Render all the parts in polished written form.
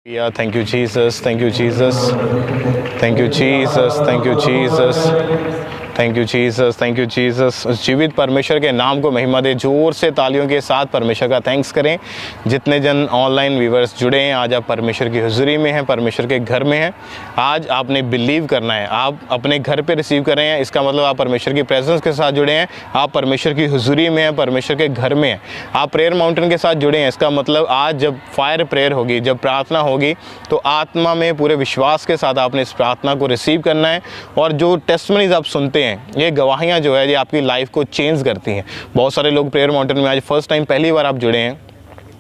Yeah, thank you, Jesus. Thank you, Jesus. Thank you, Jesus. Thank you, Jesus. Thank you Jesus, thank you Jesus. उस जीवित परमेश्वर के नाम को महिमा दे। जोर से तालियों के साथ परमेश्वर का थैंक्स करें। जितने जन ऑनलाइन व्यूवर्स जुड़े हैं, आज आप परमेश्वर की हुजूरी में हैं, परमेश्वर के घर में हैं। आज आपने बिलीव करना है, आप अपने घर पे रिसीव कर रहे हैं, इसका मतलब आप परमेश्वर की प्रेजेंस के साथ जुड़े हैं, आप परमेश्वर की हुजूरी में हैं, परमेश्वर के घर में हैं। आप प्रेयर माउंटेन के साथ जुड़े हैं, इसका मतलब आज जब फायर प्रेयर होगी, जब प्रार्थना होगी, तो आत्मा में पूरे विश्वास के साथ आपने इस प्रार्थना को रिसीव करना है। और जो टेस्टमनीज आप सुनते हैं, ये गवाहियाँ जो है, ये आपकी लाइफ को चेंज करती हैं। बहुत सारे लोग प्रेयर माउंटेन में आज फर्स्ट टाइम, पहली बार आप जुड़े हैं,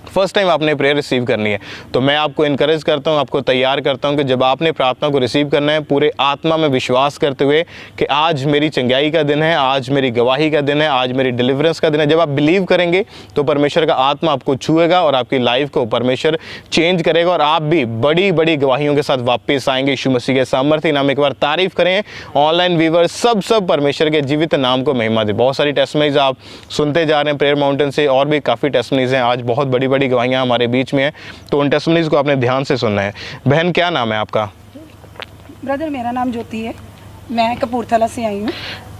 फर्स्ट टाइम आपने प्रेयर रिसीव करनी है, तो मैं आपको इनकरेज करता हूँ, आपको तैयार करता हूँ कि जब आपने प्रार्थना को रिसीव करना है, पूरे आत्मा में विश्वास करते हुए कि आज मेरी चंगाई का दिन है, आज मेरी गवाही का दिन है, आज मेरी डिलीवरेंस का दिन है। जब आप बिलीव करेंगे तो परमेश्वर का आत्मा आपको छुएगा और आपकी लाइफ को परमेश्वर चेंज करेगा और आप भी बड़ी बड़ी गवाहियों के साथ वापस आएंगे। यीशु मसीह के सामर्थ्य नाम एक बार तारीफ करें। ऑनलाइन व्यूवर सब परमेश्वर के जीवित नाम को महिमा दे। बहुत सारी टेस्टमनीज आप सुनते जा रहे हैं प्रेयर माउंटेन से, और भी काफ़ी टेस्टमनीज हैं। आज बहुत बड़ी बड़ी गवाहियाँ हमारे बीच में है, तो उन टेस्टमनीज को आपने ध्यान से सुनना है। बहन, क्या नाम है आपका? ब्रदर, मेरा नाम ज्योति है, मैं कपूरथला से आई हूँ।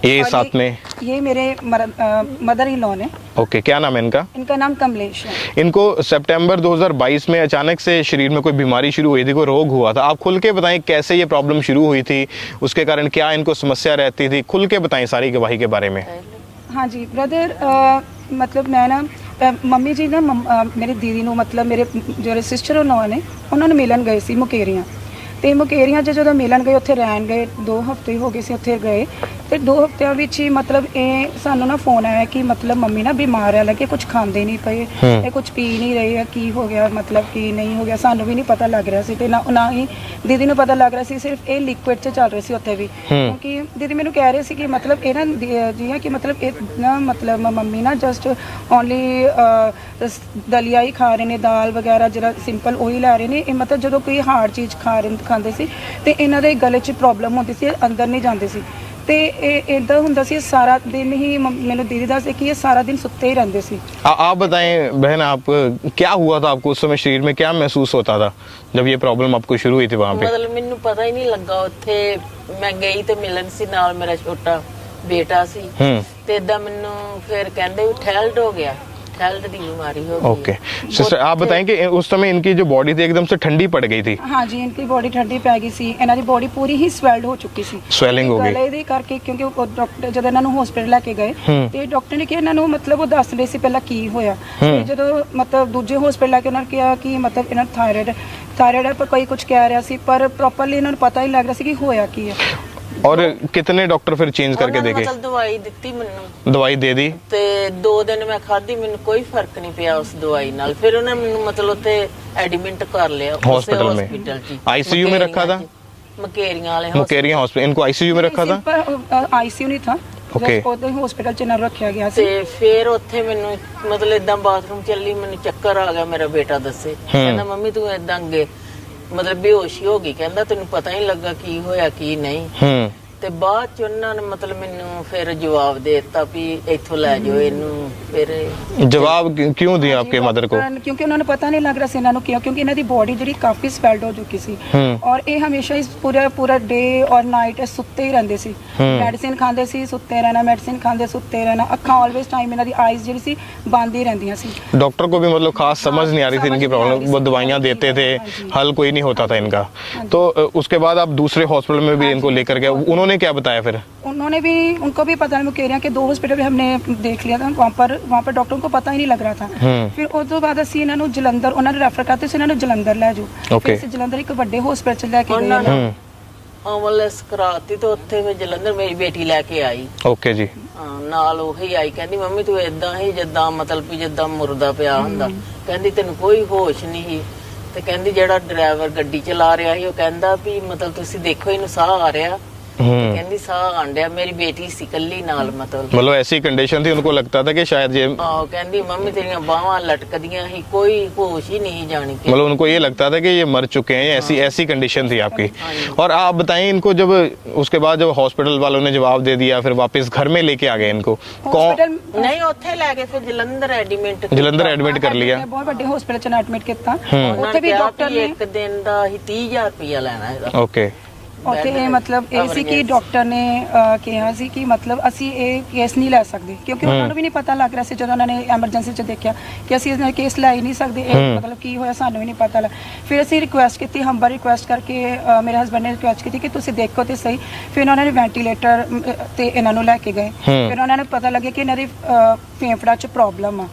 ये साथ में ये मेरे मदर इन लॉ ने। ओके, क्या नाम है इनका? इनका नाम कमलेश है। इनको सितंबर 2022 में अचानक से शरीर में कोई बीमारी शुरू हुई थी, कोई रोग हुआ था। आप खुल के बताएं कैसे ये प्रॉब्लम शुरू हुई थी, उसके कारण क्या इनको समस्या रहती थी, खुल के बताएं सारी गवाही के बारे में। हाँ जी ब्रदर, मतलब मैं ना ਮੰਮੀ ਜੀ ਨਾ ਮੇਰੀ ਦੀਦੀ ਨੂੰ, ਮਤਲਬ ਮੇਰੇ ਜਿਹੜੇ ਸਿਸਟਰ ਉਹਨਾਂ ਨੂੰ ਮਿਲਣ ਗਏ ਸੀ ਮੁਕੇਰੀਆਂ। ਤੇ ਮੁਕੇਰੀਆਂ 'ਚ ਜਦੋਂ ਮਿਲਣ ਗਏ, ਉੱਥੇ ਰਹਿਣ ਗਏ, 2 ਹਫ਼ਤੇ ਹੋ ਗਏ ਸੀ ਉੱਥੇ ਗਏ। ਤੇ 2 ਹਫ਼ਤਿਆਂ ਵਿੱਚ ਹੀ ਮਤਲਬ ਇਹ ਸਾਨੂੰ ਨਾ ਫੋਨ ਆਇਆ ਕਿ ਮਤਲਬ ਮੰਮੀ ਨਾ ਬਿਮਾਰ ਹੈ, ਲੱਗੇ ਕੁਝ ਖਾਂਦੇ ਨਹੀਂ ਪਏ, ਇਹ ਕੁਝ ਪੀ ਨਹੀਂ ਰਹੇ ਆ, ਕੀ ਹੋ ਗਿਆ, ਮਤਲਬ ਕੀ ਨਹੀਂ ਹੋ ਗਿਆ, ਸਾਨੂੰ ਵੀ ਨਹੀਂ ਪਤਾ ਲੱਗ ਰਿਹਾ ਸੀ। ਤੇ ਨਾ ਹੀ ਦੀਦੀ ਨੂੰ ਪਤਾ ਲੱਗ ਰਿਹਾ ਸੀ, ਸਿਰਫ ਇਹ ਲਿਕੁਇਡ 'ਚ ਚੱਲ ਰਹੇ ਸੀ ਉੱਥੇ ਵੀ। ਕਿਉਂਕਿ ਦੀਦੀ ਮੈਨੂੰ ਕਹਿ ਰਹੇ ਸੀ ਕਿ ਮਤਲਬ ਇਹ ਨਾ ਜੀ ਹੈ ਕਿ ਮਤਲਬ ਇਹ ਨਾ ਮਤਲਬ ਮੰਮੀ ਨਾ ਜਸਟ ਓਨਲੀ ਦਲੀਆ ਹੀ ਖਾ ਰਹੇ ਨੇ, ਦਾਲ ਵਗੈਰਾ ਜਿਹੜਾ ਸਿੰਪਲ ਉਹੀ ਲੈ ਰਹੇ ਨੇ। ਇਹ ਮਤਲਬ ਜਦੋਂ ਕੋਈ ਹਾਰਡ ਚੀਜ਼ ਖਾਂਦੇ ਸੀ ਤੇ ਇਹਨਾਂ ਦੇ ਗਲੇ 'ਚ ਪ੍ਰੋਬਲਮ ਹੁੰਦੀ ਸੀ, ਅੰਦਰ ਨਹੀਂ ਜਾਂਦੇ ਸੀ। ਤੇ ਇਹ ਇਦਾਂ ਹੁੰਦਾ ਸੀ ਸਾਰਾ दिन ही। ਮੈਨੂੰ दीदी ਦੱਸਦੇ कि ये सारा दिन सुत्ते ही रहते सी। आप बताएं बहन, आप क्या हुआ था आपको उस समय, शरीर में क्या महसूस होता था जब ये प्रॉब्लम आपको शुरू हुई थी वहाँ पे? मतलब ਮੈਨੂੰ ਪਤਾ ਹੀ ਨਹੀਂ ਲੱਗਾ। ਉੱਥੇ ਮੈਂ ਗਈ ਤੇ ਮਿਲਣ ਸੀ, ਨਾਲ ਮੇਰਾ ਛੋਟਾ ਬੇਟਾ ਸੀ। ਤੇ ਇਦਾਂ ਮੈਨੂੰ ਫਿਰ ਕਹਿੰਦੇ ਵੀ ਠੈਲਡ ਹੋ ਗਿਆ, ठंड की बीमारी हो गई। ओके सिस्टर, आप बताएं कि उस समय इनकी जो बॉडी थी एकदम से ठंडी पड़ गई थी? हाँ जी, इनकी बॉडी ठंडी पै गई सी, इन्हां दी बॉडी पूरी ही स्वेल्ड हो चुकी सी, स्वेलिंग हो गई। गले दी करके, क्योंकि डॉक्टर जब इन्हां नूं हॉस्पिटल लेके गए ते डॉक्टर ने कहा इन्हां नूं मतलब वो दस रहे सी पहला की होया। ते जदों मतलब दूजे हॉस्पिटल लेके उन्होंने कहा कि मतलब इन्हां थायराइड है, पर कोई कुछ कह रहा सी, पर प्रॉपरली इन्हां नूं पता ही लग रहा सी कि होया की है। और कितने डॉक्टर फिर चेंज करके देखे? मतलब दवाई दी मैनू, दवाई दे दी ते 2 दिन मैं खाधी, मैनू कोई फर्क नहीं पिया उस दवाई नाल। फिर उन्होंने मैनू मतलब उत्ते एडमिट कर लिया हॉस्पिटल में, आईसीयू में रखा था। मुकेरियां वाले मुकेरियां हॉस्पिटल, इनको आईसीयू में रखा था? आईसीयू नहीं था, ओके, हॉस्पिटल च ना रखा गया सी। ते फिर उत्थे मैनू मतलब इदां बाथरूम चली, मैनू चक्कर आ गया। मेरा बेटा दसे, कहंदा मम्मी तू इदां अगे मतलब बेहोश ही हो गई, कहंदा तैनू पता ही लगा की होया की नहीं। ਤੇ ਬਾਅਦ ਚ ਉਹਨਾਂ ਨੇ ਮਤਲਬ ਮੈਨੂੰ ਫਿਰ ਜਵਾਬ ਦੇ ਦਿੱਤਾ ਵੀ ਇੱਥੋਂ ਲੈ ਜਾਓ ਇਹਨੂੰ। ਫਿਰ जवाब क्यों दिया आपके मदर को? क्योंकि उन्होंने पता नहीं लग रहा ਸੀ ਇਹਨਾਂ ਨੂੰ ਕਿਉਂ, क्योंकि ਇਹਨਾਂ ਦੀ ਬੋਡੀ ਜਿਹੜੀ ਕਾਫੀ ਸਵੈਲਡ ਹੋ ਚੁੱਕੀ ਸੀ ਔਰ ਇਹ ਹਮੇਸ਼ਾ ਇਸ ਪੂਰਾ ਡੇ ਔਰ ਨਾਈਟ ਸੁੱਤੇ ਹੀ ਰਹਿੰਦੇ ਸੀ। ਮੈਡੀਸਿਨ ਖਾਂਦੇ ਸੀ, ਸੁੱਤੇ ਰਹਿਣਾ, ਮੈਡੀਸਿਨ ਖਾਂਦੇ, ਸੁੱਤੇ ਰਹਿਣਾ। ਅੱਖਾਂ ਆਲਵੇਸ टाइम ਇਹਨਾਂ ਦੀ आईज ਜਿਹੜੀ ਸੀ ਬੰਦ ही रहती सी। डॉक्टर को भी मतलब खास समझ नहीं आ रही थी इनकी प्रॉब्लम, वो दवाइयाँ देते थे, हल कोई नहीं होता था इनका। तो उसके बाद आप दूसरे हॉस्पिटल में भी इनको लेकर गए, उन्होंने क्या बताया फिर? उन्होंने भी, उनको भी पता नहीं, वो कह रहे हैं कि 2 हॉस्पिटल में हमने देख लिया था, वहाँ पर डॉक्टरों को पता ही नहीं लग रहा था। फिर उस तो बाद ਅਸੀਂ ਇਹਨਾਂ ਨੂੰ ਜਲੰਧਰ, ਉਹਨਾਂ ਨੇ ਰੈਫਰ ਕਰਤੇ ਸੀ ਇਹਨਾਂ ਨੂੰ ਜਲੰਧਰ ਲੈ ਜਾਓ। ਫਿਰ ਅਸੀਂ ਜਲੰਧਰ ਇੱਕ ਵੱਡੇ ਹਸਪਤਾਲ ਚ ਲੈ ਕੇ ਗਏ ਨਾ, ਐਂਬੂਲੈਂਸ ਕਰਾਤੀ ਤੇ ਉੱਥੇ ਮੈਂ ਜਲੰਧਰ ਮੇਰੀ ਬੇਟੀ ਲੈ ਕੇ ਆਈ। ਓਕੇ ਜੀ, ਨਾਲ ਉਹੀ ਆਈ, ਕਹਿੰਦੀ ਮੰਮੀ ਤੂੰ ਇਦਾਂ ਹੀ ਜਿੱਦਾਂ ਮਤਲਬ ਵੀ ਜਿੱਦਾਂ ਮੁਰਦਾ ਪਿਆ ਹੁੰਦਾ, ਕਹਿੰਦੀ ਤੈਨੂੰ ਕੋਈ ਹੋਸ਼ ਨਹੀਂ ਸੀ। ਤੇ ਕਹਿੰਦੀ ਜਿਹੜਾ ਡਰਾਈਵਰ ਗੱਡੀ ਚਲਾ ਰਿਹਾ ਸੀ ਉਹ ਕਹਿੰਦਾ ਵੀ ਮਤਲਬ ਤੁਸੀਂ ਦੇਖੋ ਇਹਨੂੰ ਸਾਹ ਆ ਰਿਹਾ, ਕਹਿੰਦੀ ਸਾਹ ਆਂਡਿਆ। ਮੇਰੀ ਬੇਟੀ ਸੀ ਇਕੱਲੀ ਨਾਲ, मतलब ऐसी कंडीशन थी, उनको लगता था कि शायद ये ਕਹਿੰਦੀ ਮੰਮੀ ਤੇਰੀਆਂ ਬਾਹਾਂ लटकदियां ही, कोई होश ही नहीं जानी। मतलब उनको ये लगता था कि ये मर चुके हैं, ऐसी कंडीशन थी आपकी। और आप बताएं इनको, जब उसके बाद जब हॉस्पिटल वालों ने जवाब दे दिया, फिर वापस घर में लेके आ गए इनको, कौन नहीं ਉੱਥੇ ਲੈ ਕੇ ਫਿਰ ਜਲੰਧਰ ਐਡਮਿਟ कर लिया। ਬਹੁਤ ਵੱਡੇ ਹਸਪੀਟਲ ਚ ਐਡਮਿਟ ਕੀਤਾ। ਉੱਥੇ ਵੀ ਡਾਕਟਰ ਨੇ ਇੱਕ ਦਿਨ ਦਾ ਹੀ 30,000 ਰੁਪਇਆ ਲੈਣਾ ਇਹਦਾ। ओके। ਉੱਥੇ ਮਤਲਬ ਇਹ ਸੀ ਕਿ ਡਾਕਟਰ ਨੇ ਕਿਹਾ ਸੀ ਕਿ ਮਤਲਬ ਅਸੀਂ ਇਹ ਕੇਸ ਨਹੀਂ ਲੈ ਸਕਦੇ, ਕਿਉਂਕਿ ਉਹਨਾਂ ਨੂੰ ਵੀ ਨਹੀਂ ਪਤਾ ਲੱਗ ਰਿਹਾ ਸੀ ਜਦੋਂ ਉਹਨਾਂ ਨੇ ਐਮਰਜੈਂਸੀ 'ਚ ਦੇਖਿਆ ਕਿ ਅਸੀਂ ਇਹ ਕੇਸ ਲੈ ਹੀ ਨਹੀਂ ਸਕਦੇ, ਇਹ ਮਤਲਬ ਕੀ ਹੋਇਆ ਸਾਨੂੰ ਵੀ ਨਹੀਂ ਪਤਾ ਲੱਗ। ਫਿਰ ਅਸੀਂ ਰਿਕੁਐਸਟ ਕੀਤੀ, ਹੰਬਲ ਰਿਕੁਐਸਟ ਕਰਕੇ ਮੇਰੇ ਹਸਬੰਡ ਨੇ ਰਿਕੁਐਸਟ ਕੀਤੀ ਕਿ ਤੁਸੀਂ ਦੇਖੋ ਤੇ ਸਹੀ। ਫਿਰ ਉਹਨਾਂ ਨੇ ਵੈਂਟੀਲੇਟਰ ਤੇ ਇਹਨਾਂ ਨੂੰ ਲੈ ਕੇ ਗਏ। ਫਿਰ ਉਹਨਾਂ ਨੂੰ ਪਤਾ ਲੱਗਿਆ ਕਿ ਇਹਨਾਂ ਦੀ ਫੇਫੜਾ 'ਚ ਪ੍ਰੋਬਲਮ ਆ,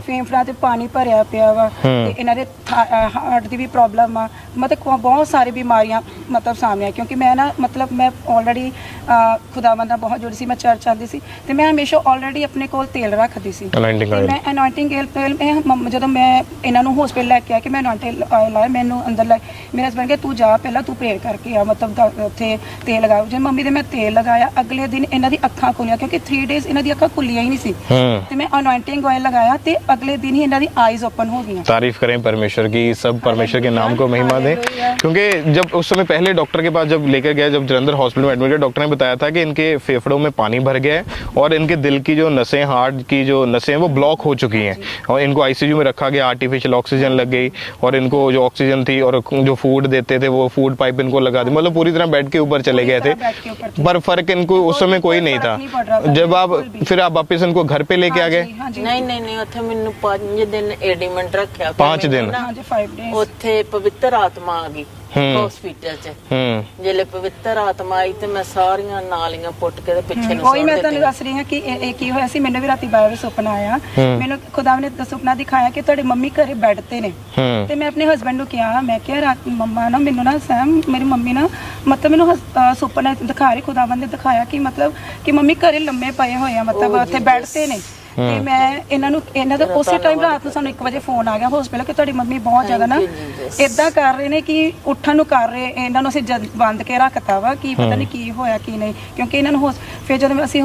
ਫੇਫੜਾ 'ਤੇ ਪਾਣੀ ਭਰਿਆ ਪਿਆ ਵਾ, ਤੇ ਇਹਨਾਂ ਦੇ ਹਾਰਟ ਦੀ ਵੀ ਪ੍ਰੋਬਲਮ ਆ, ਮਤਲਬ ਬਹੁਤ ਸਾਰੀ ਬਿਮਾਰੀਆਂ ਮਤਲਬ ਸਾਹਮਣੇ ਆ। ਕਿਉਂਕਿ ਮੈਂ ਨਾ ਮਤਲਬ ਮੈਂ ਆਲਰੇਡੀ ਖੁਦਾਵੰਦ ਨਾਲ ਬਹੁਤ ਜੁੜੀ ਸੀ, ਮੈਂ ਚਰਚ ਆਉਂਦੀ ਸੀ ਤੇ ਮੈਂ ਹਮੇਸ਼ਾ ਆਲਰੇਡੀ ਆਪਣੇ ਕੋਲ ਤੇਲ ਰੱਖਦੀ ਸੀ। ਮੈਂ ਅਨੋਇੰਟਿੰਗ ਤੇਲ ਜਦੋਂ ਮੈਂ ਇਹਨਾਂ ਨੂੰ ਹਸਪੀਟਲ ਲੈ ਕੇ ਆ ਕੇ ਮੈਂ ਅਨੋਇੰਟਿੰਗ ਆਇਲ ਲਾਇਆ, ਮੈਨੂੰ ਅੰਦਰ ਲੈ ਮੇਰੇ ਹਸਬੈਂਡ ਕਹਿੰਦੇ ਤੂੰ ਜਾ ਪਹਿਲਾਂ ਤੂੰ ਪ੍ਰੇਅਰ ਕਰਕੇ ਆ, ਮਤਲਬ ਉੱਥੇ ਤੇਲ ਲਗਾਓ। ਜੇ ਮੰਮੀ ਦੇ ਮੈਂ ਤੇਲ ਲਗਾਇਆ, ਅਗਲੇ ਦਿਨ ਇਹਨਾਂ ਦੀ ਅੱਖਾਂ ਖੁੱਲੀਆਂ, ਕਿਉਂਕਿ 3 ਡੇਜ਼ ਇਹਨਾਂ ਦੀ ਅੱਖਾਂ ਖੁੱਲੀਆਂ ਹੀ ਨਹੀਂ ਸੀ, ਤੇ ਮੈਂ ਅਨੋਇੰਟਿੰਗ ਆਇਲ लगाया ਤੇ अगले दिन ही इन्हां दी आईज ओपन हो गई। तारीफ करें परमेश्वर की, सब परमेश्वर के नाम को महिमा दें। क्योंकि जब उस समय पहले डॉक्टर के पास जब लेकर गया, जब जलंधर हॉस्पिटल में एडमिट किया, डॉक्टर ने बताया था कि इनके फेफड़ों में पानी भर गया है और इनके दिल की जो नसें, हार्ट की जो नसें हैं वो ब्लॉक हो चुकी हैं, और इनको आईसीयू में रखा गया, आर्टिफिशियल ऑक्सीजन लग गई, और इनको जो ऑक्सीजन थी और जो फूड देते थे वो फूड पाइप इनको लगा दी, मतलब पूरी तरह बेड के ऊपर चले गए थे, पर फर्क इनको उस समय कोई नहीं था। जब आप फिर आप वापस इनको घर पे लेके आ गए? नहीं ਉੱਥੇ ਮੈਨੂੰ 5 ਦਿਨ ਐਡਮਿਟ ਰੱਖਿਆ। 5 दिन ਉੱਥੇ ਪਵਿੱਤਰ ਆਤਮਾ ਆ ਗਈ ਹਸਪੀਟਲ 'ਚ। ਜਿਹੜੇ ਪਵਿੱਤਰ ਆਤਮਾ ਆਈ ਤੇ ਮੈਂ ਸਾਰੀਆਂ ਨਾਲੀਆਂ ਪੁੱਟ ਕੇ ਤੇ ਪਿੱਛੇ ਨੂੰ ਉਹੀ ਮੈਂ ਤੁਹਾਨੂੰ ਦੱਸ ਰਹੀ ਹਾਂ ਕਿ ਇਹ ਕੀ ਹੋਇਆ ਸੀ। ਮੈਨੂੰ ਵੀ ਰਾਤੀ ਬਾਹਰ ਸੁਪਨਾ ਆਇਆ, ਮੈਨੂੰ ਖੁਦਾ ਨੇ ਸੁਪਨਾ ਦਿਖਾਇਆ ਕਿ ਤੁਹਾਡੇ ਮੰਮੀ ਘਰੇ ਬੈੱਡ ਤੇ ਨੇ, ਤੇ ਮੈਂ ਆਪਣੇ ਹਸਬੈਂਡ ਨੂੰ ਕਿਹਾ, ਮੈਂ ਕਿਹਾ ਰਾਤ ਮੰਮਾ ਨਾ ਮੈਨੂੰ ਨਾ ਸੈਮ ਮੇਰੀ ਮੰਮੀ ਨਾ ਮਤਲਬ ਮੈਨੂੰ ਸੁਪਨਾ ਦਿਖਾ ਰਹੀ, ਖੁਦਾਵੰਦ ਨੇ ਦਿਖਾਇਆ ਕਿ ਮਤਲਬ ਕਿ ਮੰਮੀ ਘਰੇ ਲੰਮੇ ਪਏ ਹੋਏ ਆ, ਮਤਲਬ ਉੱਥੇ ਬੈੱਡ ਤੇ ਨੇ। ਤੇ ਮੈਂ ਇਹਨਾਂ ਦਾ ਉਸੇ ਟਾਈਮ ਰਾਤ ਨੂੰ ਸਾਨੂੰ 1 ਵਜੇ ਫੋਨ ਆ ਗਿਆ ਹਸਪੀਟਲ ਕਿ ਤੁਹਾਡੀ ਮੰਮੀ ਬਹੁਤ ਜ਼ਿਆਦਾ ਨਾ ਇਦਾਂ ਕਰ ਰਹੇ ਨੇ ਕਿ ਉੱਠਣ ਨੂੰ ਕਰ ਰਹੇ, ਇਹਨਾਂ ਨੂੰ ਅਸੀਂ ਬੰਦ ਕੇ ਰੱਖਤਾ ਵਾ, ਕੀ ਪਤਾ ਨਹੀਂ ਕੀ ਹੋਇਆ ਕੀ ਨਹੀਂ। ਕਿਉਂਕਿ ਇਹਨਾਂ ਨੂੰ ਫਿਰ ਜਦੋਂ ਅਸੀਂ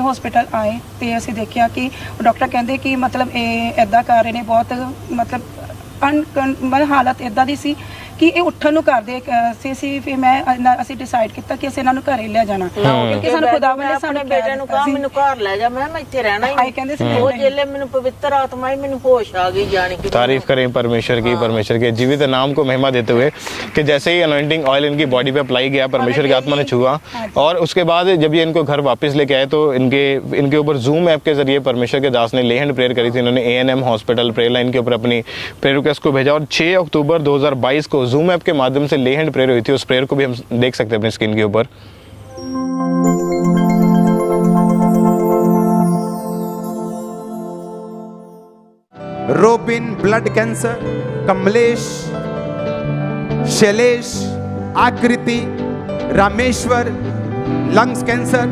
ਹਸਪੀਟਲ ਆਏ ਤੇ ਅਸੀਂ ਦੇਖਿਆ ਕਿ ਡਾਕਟਰ ਕਹਿੰਦੇ ਕਿ ਮਤਲਬ ਇਹ ਇਦਾਂ ਕਰ ਰਹੇ ਨੇ, ਬਹੁਤ ਮਤਲਬ ਹਾਲਤ ਇਦਾਂ ਦੀ ਸੀ ਕਿ ਇਹ ਉੱਠਣ ਨੂੰ ਕਰਦੇ ਸੀ। ਫਿਰ ਅਸੀਂ ਡਿਸਾਈਡ ਕੀਤਾ ਕਿ ਅਸੀਂ ਇਹਨਾਂ ਨੂੰ ਘਰੇ ਲੈ ਜਾਣਾ, ਕਿਉਂਕਿ ਸਾਨੂੰ ਖੁਦਾਵੰਦ ਨੇ ਸਾਡੇ ਬੇਟੇ ਨੂੰ ਕਹਾ ਮੈਨੂੰ ਘਰ ਲੈ ਜਾ, ਮੈਂ ਇੱਥੇ ਰਹਿਣਾ ਹੀ ਨਹੀਂ। ਕਹਿੰਦੇ ਸੀ ਉਹ जेले ਮੈਨੂੰ पवित्र आत्मा ही ਮੈਨੂੰ होश आ गई जाने की। तारीफ करें परमेश्वर की, परमेश्वर के जीवित नाम को महिमा देते हुए कि जैसे ही अनॉइंटिंग ऑयल इनकी बॉडी पे अप्लाई किया, परमेश्वर की आत्मा ने छुआ, और उसके बाद जब ये इनको घर वापस लेके आए तो इनके ऊपर जूम ऐप के जरिए परमेश्वर के दास ने ले हैंड प्रेयर करी थी। इन्होंने ANM हॉस्पिटल प्रेयर लाइन के ऊपर अपनी प्रेयर रिक्वेस्ट को भेजा, और 6 अक्टूबर 2022 को जूम ऐप के माध्यम से ले हैंड प्रेयर हुई थी। उस प्रेयर को भी हम देख सकते हैं अपनी स्क्रीन के ऊपर। Robin blood cancer, Kamlesh, Shailesh, Akriti, Rameshwar lungs cancer,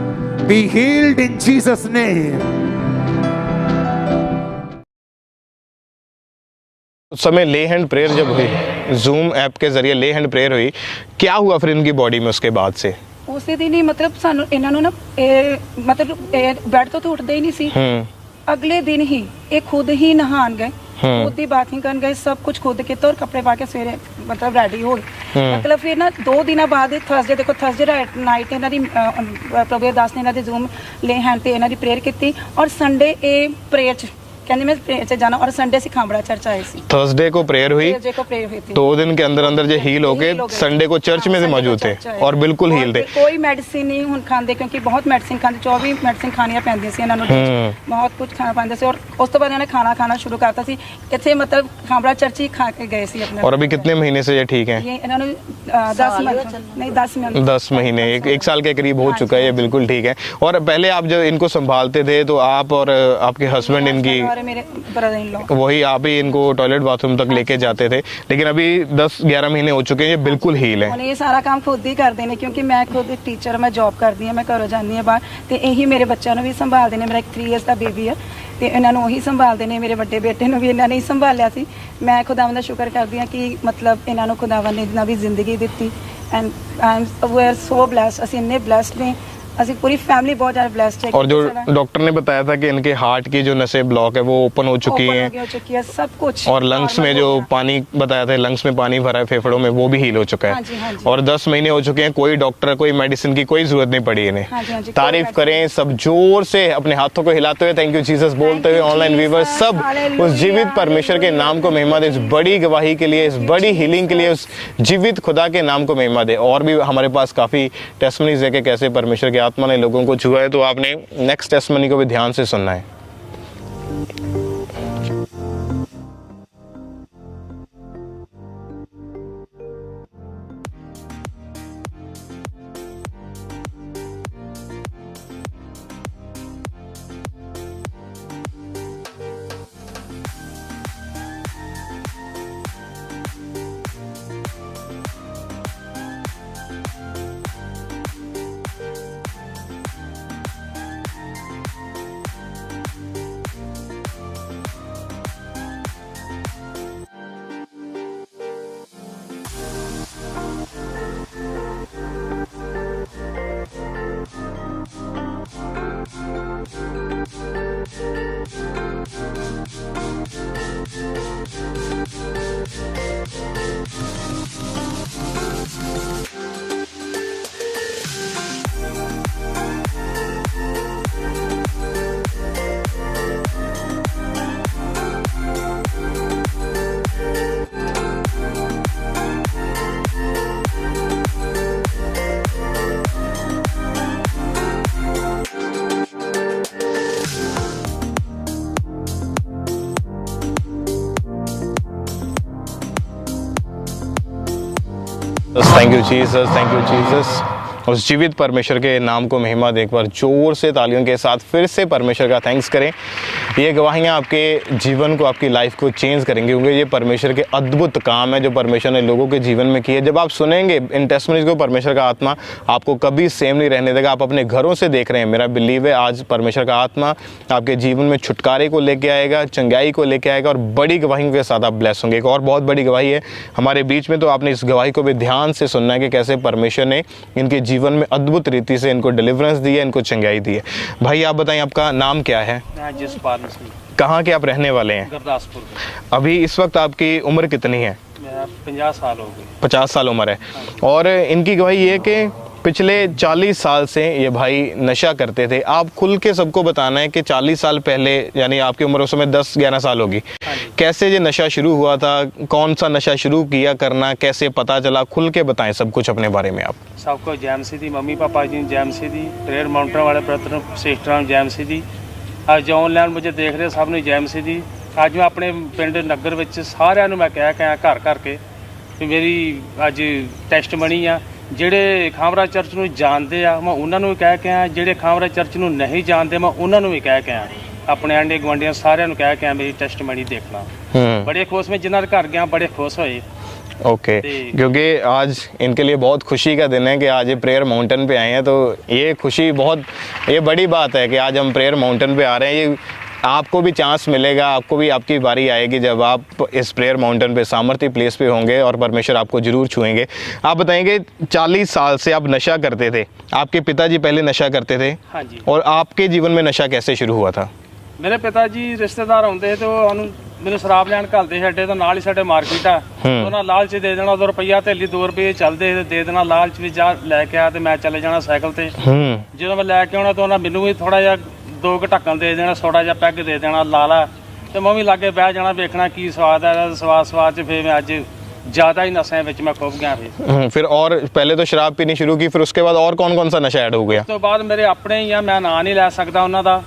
be healed in Jesus name. उस समय ले हैंड प्रेयर जब हुई, जूम ऐप के जरिए ले हैंड प्रेयर हुई, क्या हुआ फिर इनकी बॉडी में उसके बाद से? ਉਸੇ ਦਿਨ ਹੀ ਮਤਲਬ ਸਾਨੂੰ ਇਹਨਾਂ ਨੂੰ ਨਾ ਬੈੱਡ ਤੋਂ ਉੱਠਦੇ ਹੀ ਨਹੀਂ ਸੀ। ਅਗਲੇ ਦਿਨ ਹੀ ਇਹ ਖੁਦ ਹੀ ਨਹਾਣ ਗਏ, ਖੁਦ ਹੀ ਬਾਥਿੰਗ ਕਰਨ ਗਏ, ਸਭ ਕੁਝ ਖੁਦ ਕੀਤਾ, और कपड़े पा के ਸਵੇਰੇ ਮਤਲਬ ਰੈਡੀ ਹੋ ਗਏ। ਮਤਲਬ ਫਿਰ ਨਾ 2 ਦਿਨਾਂ ਬਾਅਦ ਥਰਸਡੇ, ਦੇਖੋ ਥਰਸਡੇ ਨਾਈਟ ਇਹਨਾਂ ਦੀ ਪ੍ਰਭੂ ਦਾਸ ਨੇ ਇਹਨਾਂ ਦੇ ਜ਼ੂਮ ਲੈ ਹੈਂਡ ਤੇ ਇਹਨਾਂ ਦੀ ਪ੍ਰੇਅਰ ਕੀਤੀ, और संडे ਇਹ ਪ੍ਰੇਅਰ ਚ कहने में प्रेयर से जाना, और संडे से खामड़ा चर्च आए सी। थर्सडे को प्रेयर हुई, 2 दिन के अंदर अंदर जो हील हो गए, संडे को चर्च में से मौजूद थे और बिल्कुल हील थे। कोई मेडिसिन नहीं हुन खांदे, क्योंकि बहुत मेडिसिन खांदे, 24 मेडिसिन खानियां पैंदी सी, इन्हां नूं बहुत कुछ खाना पैंदा सी, और उस तो बाद इन्होंने खाना शुरू करता सी इत्थे, मतलब खामड़ा चर्च ही खा के गए सी अपने। और अभी कितने महीने से ये ठीक है? ये इन्हां नूं 10 महीने, एक साल के करीब हो चुका है, ये बिल्कुल ठीक है। और पहले आप जब इनको संभालते थे तो आप और आपके हस्बैंड इनकी मेरे वही आप ही इनको टॉयलेट बाथरूम तक लेके जाते थे, लेकिन अभी 10-11 महीने हो चुके हैं, ये बिल्कुल हील है। ये सारा काम खुद ही करते हैं, क्योंकि मैं खुद टीचर, मैं जॉब करती हूँ, मैं घरों जाती हूँ बाहर, तो यही मेरे बच्चों को भी संभालते हैं। मेरा एक 3 इयर्स का बेबी है, तो इन्होंने उही संभालते हैं। मेरे बड़े बेटे ने भी इन्होंने ही संभालिया सी। मैं खुदावंद दा शुक्र करती हूँ कि मतलब इन्होंने खुदावंद ने इतना भी जिंदगी दी, and we are so blessed, ਅਸੀਂ ਇੰਨੇ ब्लेस्ड ਨੇ, ਅਸੀਂ पूरी फैमिली बहुत ज़्यादा ब्लेस्ड है। और जो डॉक्टर ने बताया था कि इनके हार्ट की जो नसें ब्लॉक है वो ओपन हो चुकी हैं, सब कुछ, और लंग्स में जो पानी बताया था, लंग्स में पानी भरा है फेफड़ों में, वो भी हील हो चुका है। हाँ जी, हाँ जी। और 10 महीने हो चुके हैं, कोई डॉक्टर कोई मेडिसिन की कोई जरूरत नहीं पड़ी इन्हें। हाँ जी, हाँ जी, तारीफ करें सब जोर से, अपने हाथों को हिलाते हुए थैंक यू जीसस बोलते हुए ऑनलाइन व्यूवर्स सब उस जीवित परमेश्वर के नाम को महिमा दे, इस बड़ी गवाही के लिए, इस बड़ी हीलिंग के लिए, उस जीवित खुदा के नाम को महिमा दे। और भी हमारे पास काफी टेस्टमनीज है कि कैसे परमेश्वर की आत्मा ने लोगों को छुआ है, तो आपने नेक्स्ट टेस्टमनी को भी ध्यान से सुनना है। Thank you Jesus, thank you Jesus. उस जीवित परमेश्वर के नाम को महिमा दे, एक बार जोर से तालियों के साथ फिर से परमेश्वर का थैंक्स करें। ये गवाहियाँ आपके जीवन को, आपकी लाइफ को चेंज करेंगे, क्योंकि ये परमेश्वर के अद्भुत काम है जो परमेश्वर ने लोगों के जीवन में किए। जब आप सुनेंगे इन टेस्टमनीज को, परमेश्वर का आत्मा आपको कभी सेम नहीं रहने देगा। आप अपने घरों से देख रहे हैं, मेरा बिलीव है आज परमेश्वर का आत्मा आपके जीवन में छुटकारे को लेके आएगा, चंगाई को लेके आएगा, और बड़ी गवाहियों के साथ आप ब्लेस होंगे। एक और बहुत बड़ी गवाही है हमारे बीच में, तो आपने इस गवाही को भी ध्यान से सुनना है कि कैसे परमेश्वर ने इनके जीवन में अद्भुत रीति से इनको डिलीवरेंस दी है, इनको चंगाई दी है। भाई आप बताएं, आपका नाम क्या है? जसपाल, कहाँ के आप रहने वाले हैं? गुरदासपुर। अभी इस वक्त आपकी उम्र कितनी है? 50 साल हो गए। 50 साल उम्र है। और इनकी गवाही ये कि पिछले 40 साल से ये भाई नशा करते थे। आप खुल के सबको बताना है कि 40 साल पहले, यानी आपकी उम्र उस समय 10-11 साल होगी, कैसे ये नशा शुरू हुआ था, कौन सा नशा शुरू किया करना, कैसे पता चला, खुल के बताएं सब कुछ अपने बारे में आप। सबको जैमसी दी, मम्मी पापा जी जैमसी दी, प्रेयर माउंटेन वाले ब्रदर सिस्टर जैमसी दी, ਅੱਜ ਜੋ ਆਨਲਾਈਨ मुझे देख रहे सब ਨੂੰ ਜੈਮਸੀ ਦੀ। ਅੱਜ ਮੈਂ ਆਪਣੇ ਪਿੰਡ ਨਗਰ ਵਿੱਚ ਸਾਰਿਆਂ ਨੂੰ ਮੈਂ ਕਹਿ ਕੇ ਆਇਆ ਘਰ ਘਰ ਕੇ ਵੀ ਮੇਰੀ ਅੱਜ ਟੈਸਟਮਨੀ ਆ। ਜਿਹੜੇ ਖਾਮਰਾ ਚਰਚ ਨੂੰ ਜਾਣਦੇ ਆ ਮੈਂ ਉਹਨਾਂ ਨੂੰ ਵੀ ਕਹਿ ਕੇ ਆਇਆ, ਜਿਹੜੇ ਖਾਮਰਾ ਚਰਚ ਨੂੰ ਨਹੀਂ ਜਾਣਦੇ ਮੈਂ ਉਹਨਾਂ ਨੂੰ ਵੀ ਕਹਿ ਕੇ ਆਇਆ। ਆਪਣੇ ਆਂਡੇ ਗਵਾਂਡੀਆਂ ਸਾਰਿਆਂ ਨੂੰ ਕਹਿ ਕੇ ਆਇਆ ਮੇਰੀ ਟੈਸਟਮਨੀ ਦੇਖਣਾ। बड़े खुश में जिन्होंने घर गया बड़े खुश हुए। ओके क्योंकि आज इनके लिए बहुत खुशी का दिन है कि आज ये प्रेयर माउंटेन पे आए हैं, तो ये खुशी बहुत, ये बड़ी बात है कि आज हम प्रेयर माउंटेन पे आ रहे हैं। ये आपको भी चांस मिलेगा, आपको भी आपकी बारी आएगी जब आप इस प्रेयर माउंटेन पे सामर्थ्य प्लेस पे होंगे और परमेश्वर आपको जरूर छुएंगे। आप बताएंगे 40 साल से आप नशा करते थे, आपके पिताजी पहले नशा करते थे? हाँ जी। और आपके जीवन में नशा कैसे शुरू हुआ था? मेरे पिताजी रिश्तेदार आते तो मैंने शराब लैन घलते साडे तो नाल ही साडे मार्केट आ, उन्होंने लालच दे देना 2 रुपया थैली 2 रुपये चलते दे देना, लालच भी जा लैके आ तो मैं चले जाना साइकिल ते। जो मैं लैके आना तो उन्होंने मैनू भी थोड़ा जा 2 ढक्कन दे देना, थोड़ा जा पैग दे देना लाला, तो मैं भी लागे बह जाना वेखना की स्वाद है। स्वाद च फिर मैं अज ज्यादा ही नशे में मैं खुब गया। फिर और पहले तो शराब पीनी शुरू की, फिर उसके बाद और कौन कौन सा नशा ऐड हो गया? उस तो बाद मेरे अपने ही आ, मैं ना नहीं लै सकता उन्हों का,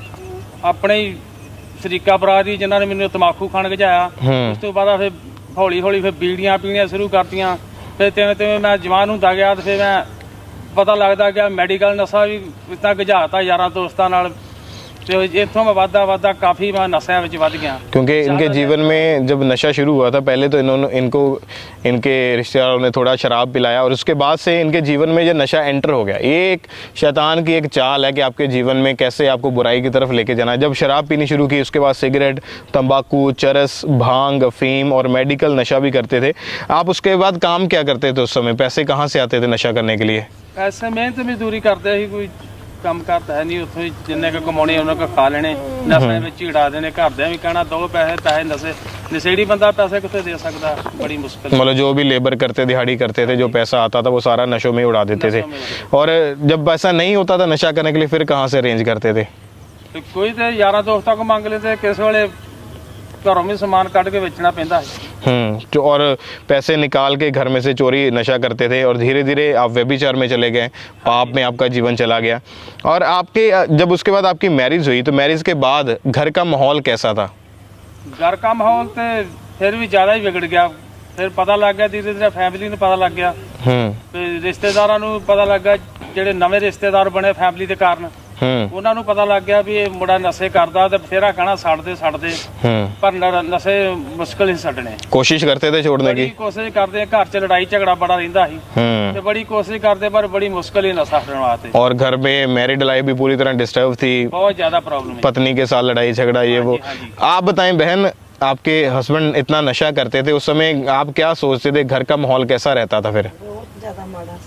अपने ही शरीका बरादरी जिन्होंने मैंने तंबाकू खाण गजाया। उस तो बाद फिर हौली हौली फिर बीड़ियां पीनियां शुरू करतियां, फिर तिवें तिवें मैं जवान हुंदा गया तो फिर मैं पता लगता गया मेडिकल नशा भी इतना गजाता यारां दोस्तां नाल। ਤੇ ਇੱਥੋਂ ਮੈਂ ਵਾਧਾ ਕਾਫੀ मैं नशे ਵਿੱਚ ਵੱਧ ਗਿਆ क्योंकि इनके जीवन में जब नशा शुरू हुआ था पहले तो इनके रिश्तेदारों ने थोड़ा शराब पिलाया और उसके बाद से इनके जीवन में जो नशा एंटर हो गया। ये एक शैतान की एक चाल है कि आपके जीवन में कैसे आपको बुराई की तरफ लेके जाना है। जब शराब पीनी शुरू की उसके बाद सिगरेट, तंबाकू, चरस, भांग, अफीम और मेडिकल नशा भी करते थे। आप उसके बाद काम क्या करते थे उस समय? पैसे कहाँ से आते थे नशा करने के लिए? ऐसे मेहनत मजदूरी करते ही कोई ਕੰਮ ਕਰਦਾ ਹੈ ਨਹੀਂ ਉੱਥੋਂ ਜਿੰਨੇ ਕੁ ਕਮਾਉਣੇ ਉਹਨਾਂ ਕੋ ਖਾ ਲੈਣੇ ਨਸ਼ੇ ਵਿੱਚ ਹੀ ਉਡਾ ਦੇਣੇ ਘਰਦਿਆਂ ਵੀ ਕਹਿਣਾ ਦੋ ਪੈਸੇ ਨਸ਼ੇੜੀ ਬੰਦਾ पैसे कितने दे सकता बड़ी मुश्किल। मतलब जो भी लेबर करते दिहाड़ी करते थे जो पैसा आता था वो सारा नशों में उड़ा देते थे और जब पैसा नहीं होता था नशा करने के लिए फिर कहाँ से अरेंज करते थे? तो कोई तो यारा दोस्तों को मांग लेते किस वेले घरों में सामान काट के बेचना पैंदा है। जो और पैसे निकाल के घर में से चोरी नशा करते थे और धीरे धीरे आप व्यभिचार में चले गए, पाप में आपका जीवन चला गया। और आपके जब उसके बाद आपकी मैरिज हुई तो मैरिज के बाद घर का माहौल कैसा था? घर का माहौल तो फिर भी ज़्यादा ही बिगड़ गया। फिर पता लग गया धीरे धीरे फैमिली ने पता लग गया, रिश्तेदारों को पता लग गया ਜਿਹੜੇ ਨਵੇਂ ਰਿਸ਼ਤੇਦਾਰ ਬਣੇ ਫੈਮਿਲੀ ਦੇ ਕਾਰਨ ਉਹਨਾਂ ਨੂੰ ਪਤਾ ਲੱਗ ਗਿਆ ਵੀ ਇਹ ਮੁੰਡਾ ਨਸ਼ੇ ਕਰਦਾ ਤੇ ਬਥੇਰਾ ਕਹਿਣਾ ਛੱਡਦੇ ਪਰ ਨਸ਼ੇ ਮੁਸ਼ਕਲ ਹੀ ਛੱਡਣੇ। ਕੋਸ਼ਿਸ਼ ਕਰਤੇ थे छोड़ने की? ਕੋਸ਼ਿਸ਼ ਕਰਦੇ ਘਰ 'ਚ ਲੜਾਈ ਝਗੜਾ ਬੜਾ ਰਹਿੰਦਾ ਸੀ ਤੇ ਬੜੀ ਕੋਸ਼ਿਸ਼ ਕਰਦੇ ਪਰ बड़ी मुश्किल ही नशा छुड़ाने वास्ते। और घर में मैरिड लाइफ भी पूरी तरह डिस्टर्ब थी, बहुत ज्यादा प्रॉब्लम है, पत्नी के साथ लड़ाई झगड़ा ये वो। आप बताएं बहन, आपके हस्बैंड इतना नशा करते थे उस समय आप क्या सोचते थे? घर का माहौल कैसा रहता था फिर? बहुत ज्यादा माड़ा,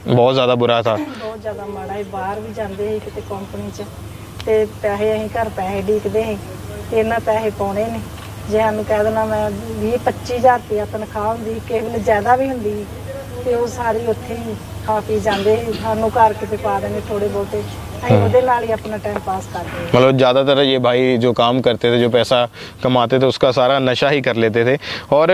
बहुत ज्यादा बुरा था। ਬਹੁਤ ਜ਼ਿਆਦਾ ਮਾੜਾ ਹੀ ਬਾਹਰ ਵੀ ਜਾਂਦੇ ਸੀ ਕਿਤੇ ਕੰਪਨੀ 'ਚ ਤੇ ਪੈਸੇ ਅਸੀਂ ਘਰ ਪੈਸੇ ਡੀਕਦੇ ਸੀ ਤੇ ਇਹਨਾਂ ਪੈਸੇ ਪਾਉਣੇ ਨੇ। ਜੇ ਸਾਨੂੰ ਕਹਿ ਦੇਣਾ ਮੈਂ 20-25,000 ਰੁਪਇਆ ਤਨਖਾਹ ਹੁੰਦੀ, ਕਿਸੇ ਵੇਲੇ ਜ਼ਿਆਦਾ ਵੀ ਹੁੰਦੀ ਤੇ ਉਹ ਸਾਰੀ ਉੱਥੇ ਹੀ ਖਾ ਪੀ ਜਾਂਦੇ ਸੀ। ਸਾਨੂੰ ਘਰ ਕਿਤੇ ਪਾ ਦੇਣੇ ਥੋੜੇ ਬਹੁਤੇ, ਅਸੀਂ ਉਹਦੇ ਨਾਲ ਹੀ अपना टाइम पास करते। मतलब ज़्यादातर ये भाई जो काम करते थे, जो पैसा कमाते थे, उसका सारा नशा ही कर लेते थे। और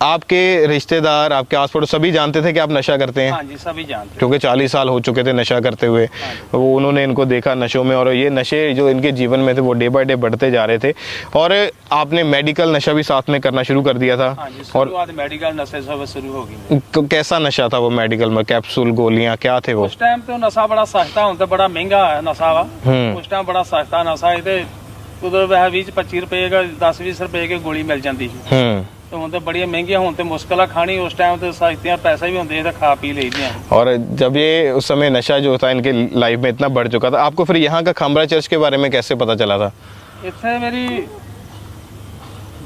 आपके रिश्तेदार, आपके आस पड़ोस सभी जानते थे कि आप नशा करते हैं? हाँ जी, सभी जानते। क्योंकि 40 साल हो चुके थे नशा करते हुए। वो उन्होंने इनको देखा नशों में और ये नशे जो इनके जीवन में थे वो डे बाय डे बढ़ते जा रहे थे। और आपने मेडिकल नशा भी साथ में करना शुरू कर दिया था। हाँ जी, और मेडिकल नशे सब शुरू हो गई। कैसा नशा था वो मेडिकल में? कैप्सूल, गोलियां, क्या थे वो? उस टाइम तो नशा बड़ा सस्ता होता, बड़ा महंगा नशा वा। उस टाइम बड़ा सस्ता नशा है, उधर वह 20-25 रुपए का 10-20 रुपए की गोली मिल जाती है। तो ਹੁਣ ਤੇ ਬੜੀਆਂ ਮਹਿੰਗੀਆਂ ਹੁਣ ਤੇ ਮੁਸ਼ਕਲ ਆ ਖਾਣੀ। ਉਸ ਟਾਈਮ ਤੇ ਸਸਤੀਆਂ पैसे भी ਹੁੰਦੇ ਤਾਂ खा पी लेते हैं। और जब ये उस समय नशा जो था इनके लाइफ में इतना बढ़ चुका था, आपको फिर यहाँ का खामरा चर्च के बारे में कैसे पता चला था? ਇੱਥੇ ਮੇਰੀ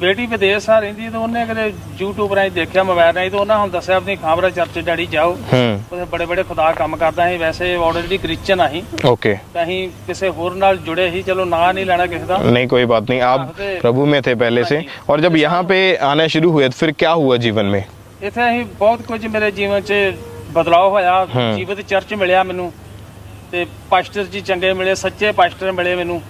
ਬੇਟੀ ਵਿਦੇਸ਼ ਆ ਰਹਿੰਦੀ ਤੇ ਉਹਨੇ ਕਦੇ YouTube ਰਾਹੀਂ ਦੇਖਿਆ, ਮੋਬਾਈਲ ਰਾਹੀਂ, ਤੇ ਉਹਨਾਂ ਹੁਣ ਦੱਸਿਆ ਆਪਣੀ ਖਾਮਰਾ ਚਰਚ ਡੈਡੀ ਜਾਓ, ਉਹਦੇ ਬੜੇ ਬੜੇ ਖੁਦਾ ਕੰਮ ਕਰਦਾ ਸੀ। ਵੈਸੇ ਆਲਰੇਡੀ ਕ੍ਰਿਸਚਨ ਆ ਹੀ। ओके, ਤਾਂ ਅਸੀਂ ਕਿਸੇ ਹੋਰ ਨਾਲ ਜੁੜੇ ਸੀ, ਚਲੋ ਨਾਂ ਨਹੀਂ ਲੈਣਾ ਕਿਸੇ ਦਾ। नहीं कोई बात नहीं, आप प्रभु में थे पहले से। और जब यहाँ पे आना शुरू हुए तो फिर क्या हुआ जीवन में? ਇੱਥੇ ਅਸੀਂ ਬਹੁਤ ਕੁਝ ਮੇਰੇ ਜੀਵਨ 'ਚ ਬਦਲਾਅ ਹੋਇਆ। ਜੀਵਤ ਚਰਚ ਮਿਲਿਆ ਮੈਨੂੰ ਤੇ ਪਾਸਟਰ ਜੀ ਚੰਗੇ ਮਿਲੇ, ਸੱਚੇ ਪਾਸਟਰ ਮਿਲੇ ਮੈਨੂੰ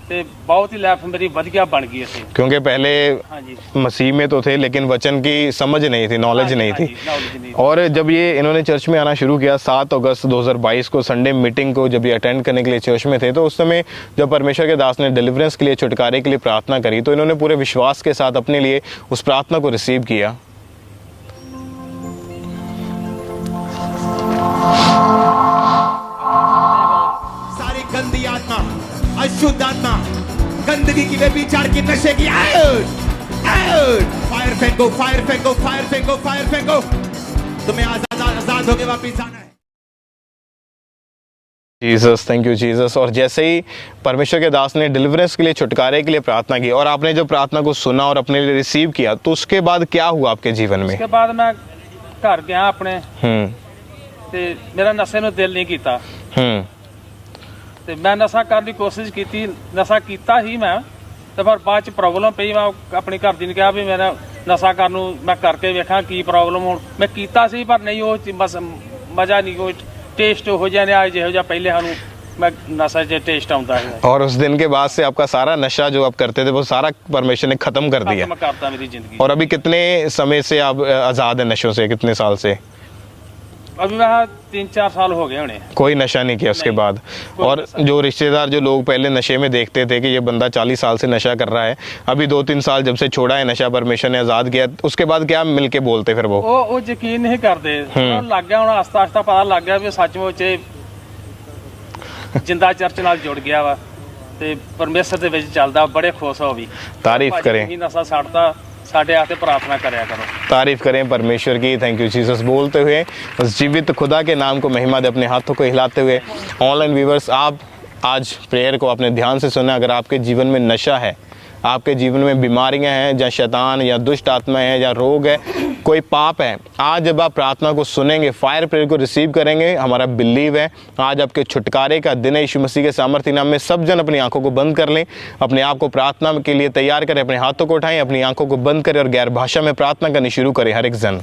ਤੇ बहुत ही लाइफ मेरी बढ़िया बन गई है। क्योंकि पहले हाँ जी, मसीह में तो थे लेकिन वचन की समझ नहीं थी, नॉलेज नहीं थी। और जब ये इन्होंने चर्च में आना शुरू किया 7 अगस्त 2022 को संडे मीटिंग को जब ये अटेंड करने के लिए चर्च में थे, तो उस समय जब परमेश्वर के दास ने डिलीवरेंस के लिए, छुटकारे के लिए प्रार्थना करी, तो इन्होंने पूरे विश्वास के साथ अपने लिए उस प्रार्थना को रिसीव किया। सारी गंदी आत्मा, अशुद्ध आत्मा, गंदगी की, व्यभिचार की, नशे की, आउट आउट, फायर फेंको, फायर फेंको, फायर फेंको, फायर फेंको। तुम्हें आजाद होके वापिस जाना है। Jesus, thank you Jesus. और जैसे ही परमेश्वर के दास ने डिलीवरेंस के लिए, छुटकारे के लिए प्रार्थना की और आपने जो प्रार्थना को सुना और अपने लिए रिसीव किया, तो उसके बाद क्या हुआ आपके जीवन में? उसके बाद मैं घर गया अपने ते मेरा नशे ਨੂੰ ਦਿਲ ਨਹੀਂ ਕੀਤਾ ਤੇ ਮੈਂ ਨਸ਼ਾ ਕਰਨ ਦੀ ਕੋਸ਼ਿਸ਼ ਕੀਤੀ, ਨਸ਼ਾ ਕੀਤਾ ਹੀ ਮੈਂ ਤੇ ਪਰ ਬਾਅਦ ਚ ਪ੍ਰੋਬਲਮ ਪਈ। ਮੈਂ ਆਪਣੀ ਘਰ ਦੀ ਨੂੰ ਕਿਹਾ ਵੀ ਮੇਰਾ ਨਸ਼ਾ ਕਰਨ ਨੂੰ ਮੈਂ ਕਰਕੇ ਵੇਖਾਂ ਕੀ ਪ੍ਰੋਬਲਮ ਹੋਣ। ਮੈਂ ਕੀਤਾ ਸੀ ਪਰ ਨਹੀਂ ਉਹ ਬਸ ਮਜ਼ਾ ਨਹੀਂ, ਕੋਈ ਟੇਸਟ ਹੋ ਜਾਣੇ ਜਿਹੋ ਜਿਹਾ ਪਹਿਲੇ ਸਾਨੂੰ मैं नशा से टेस्ट आता है। और उस दिन के बाद से आपका सारा नशा जो आप करते थे वो सारा परमेश्वर ने खत्म कर दिया। मैं करता मेरी जिंदगी। और अभी कितने समय से आप आजाद हैं नशों से? कितने साल से? अभी मैं 3-4 साल हो गए उन्हें, कोई नशा नहीं किया उसके बाद। और जो रिश्तेदार, जो लोग पहले नशे में देखते थे कि ये बंदा 40 साल से नशा कर रहा है, अभी 2-3 साल जब से छोड़ा है नशा, परमेश्वर ने आजाद किया, उसके बाद क्या मिलके बोलते फिर वो यकीन नहीं करते। लग गया हूँ आस्ता आस्ता पता लग गया भी सचमुच जिंदा चर्च नाल जुड़ गया वा ਤੇ ਪਰਮੇਸ਼ਰ ਦੇ ਵਿੱਚ ਚੱਲਦਾ, ਬੜੇ ਖੁਸ਼ ਹੋ ਵੀ। तारीफ करें, ਤੁਸੀਂ ਨਸ਼ਾ ਛੱਡਦਾ, ਸਾਡੇ ਵਾਸਤੇ प्रार्थना करा करो। तारीफ करें परमेश्वर की। थैंक यू जीसस बोलते हुए उस जीवित खुदा के नाम को महिमा दे, अपने हाथों को हिलाते हुए। ऑनलाइन व्यूवर्स, आप आज प्रेयर को अपने ध्यान से सुना। अगर आपके जीवन में नशा है, आपके जीवन में बीमारियां हैं, या शैतान या दुष्ट आत्माएं हैं, या रोग है, कोई पाप है, आज जब आप प्रार्थना को सुनेंगे, फायर प्रेयर को रिसीव करेंगे, हमारा बिलीव है आज आपके छुटकारे का दिन है। यीशु मसीह के सामर्थ्य नाम में सब जन अपनी आंखों को बंद कर लें, अपने आप को प्रार्थना के लिए तैयार करें, अपने हाथों को उठाएं, अपनी आंखों को बंद करें और गैर भाषा में प्रार्थना करनी शुरू करें। हर एक जन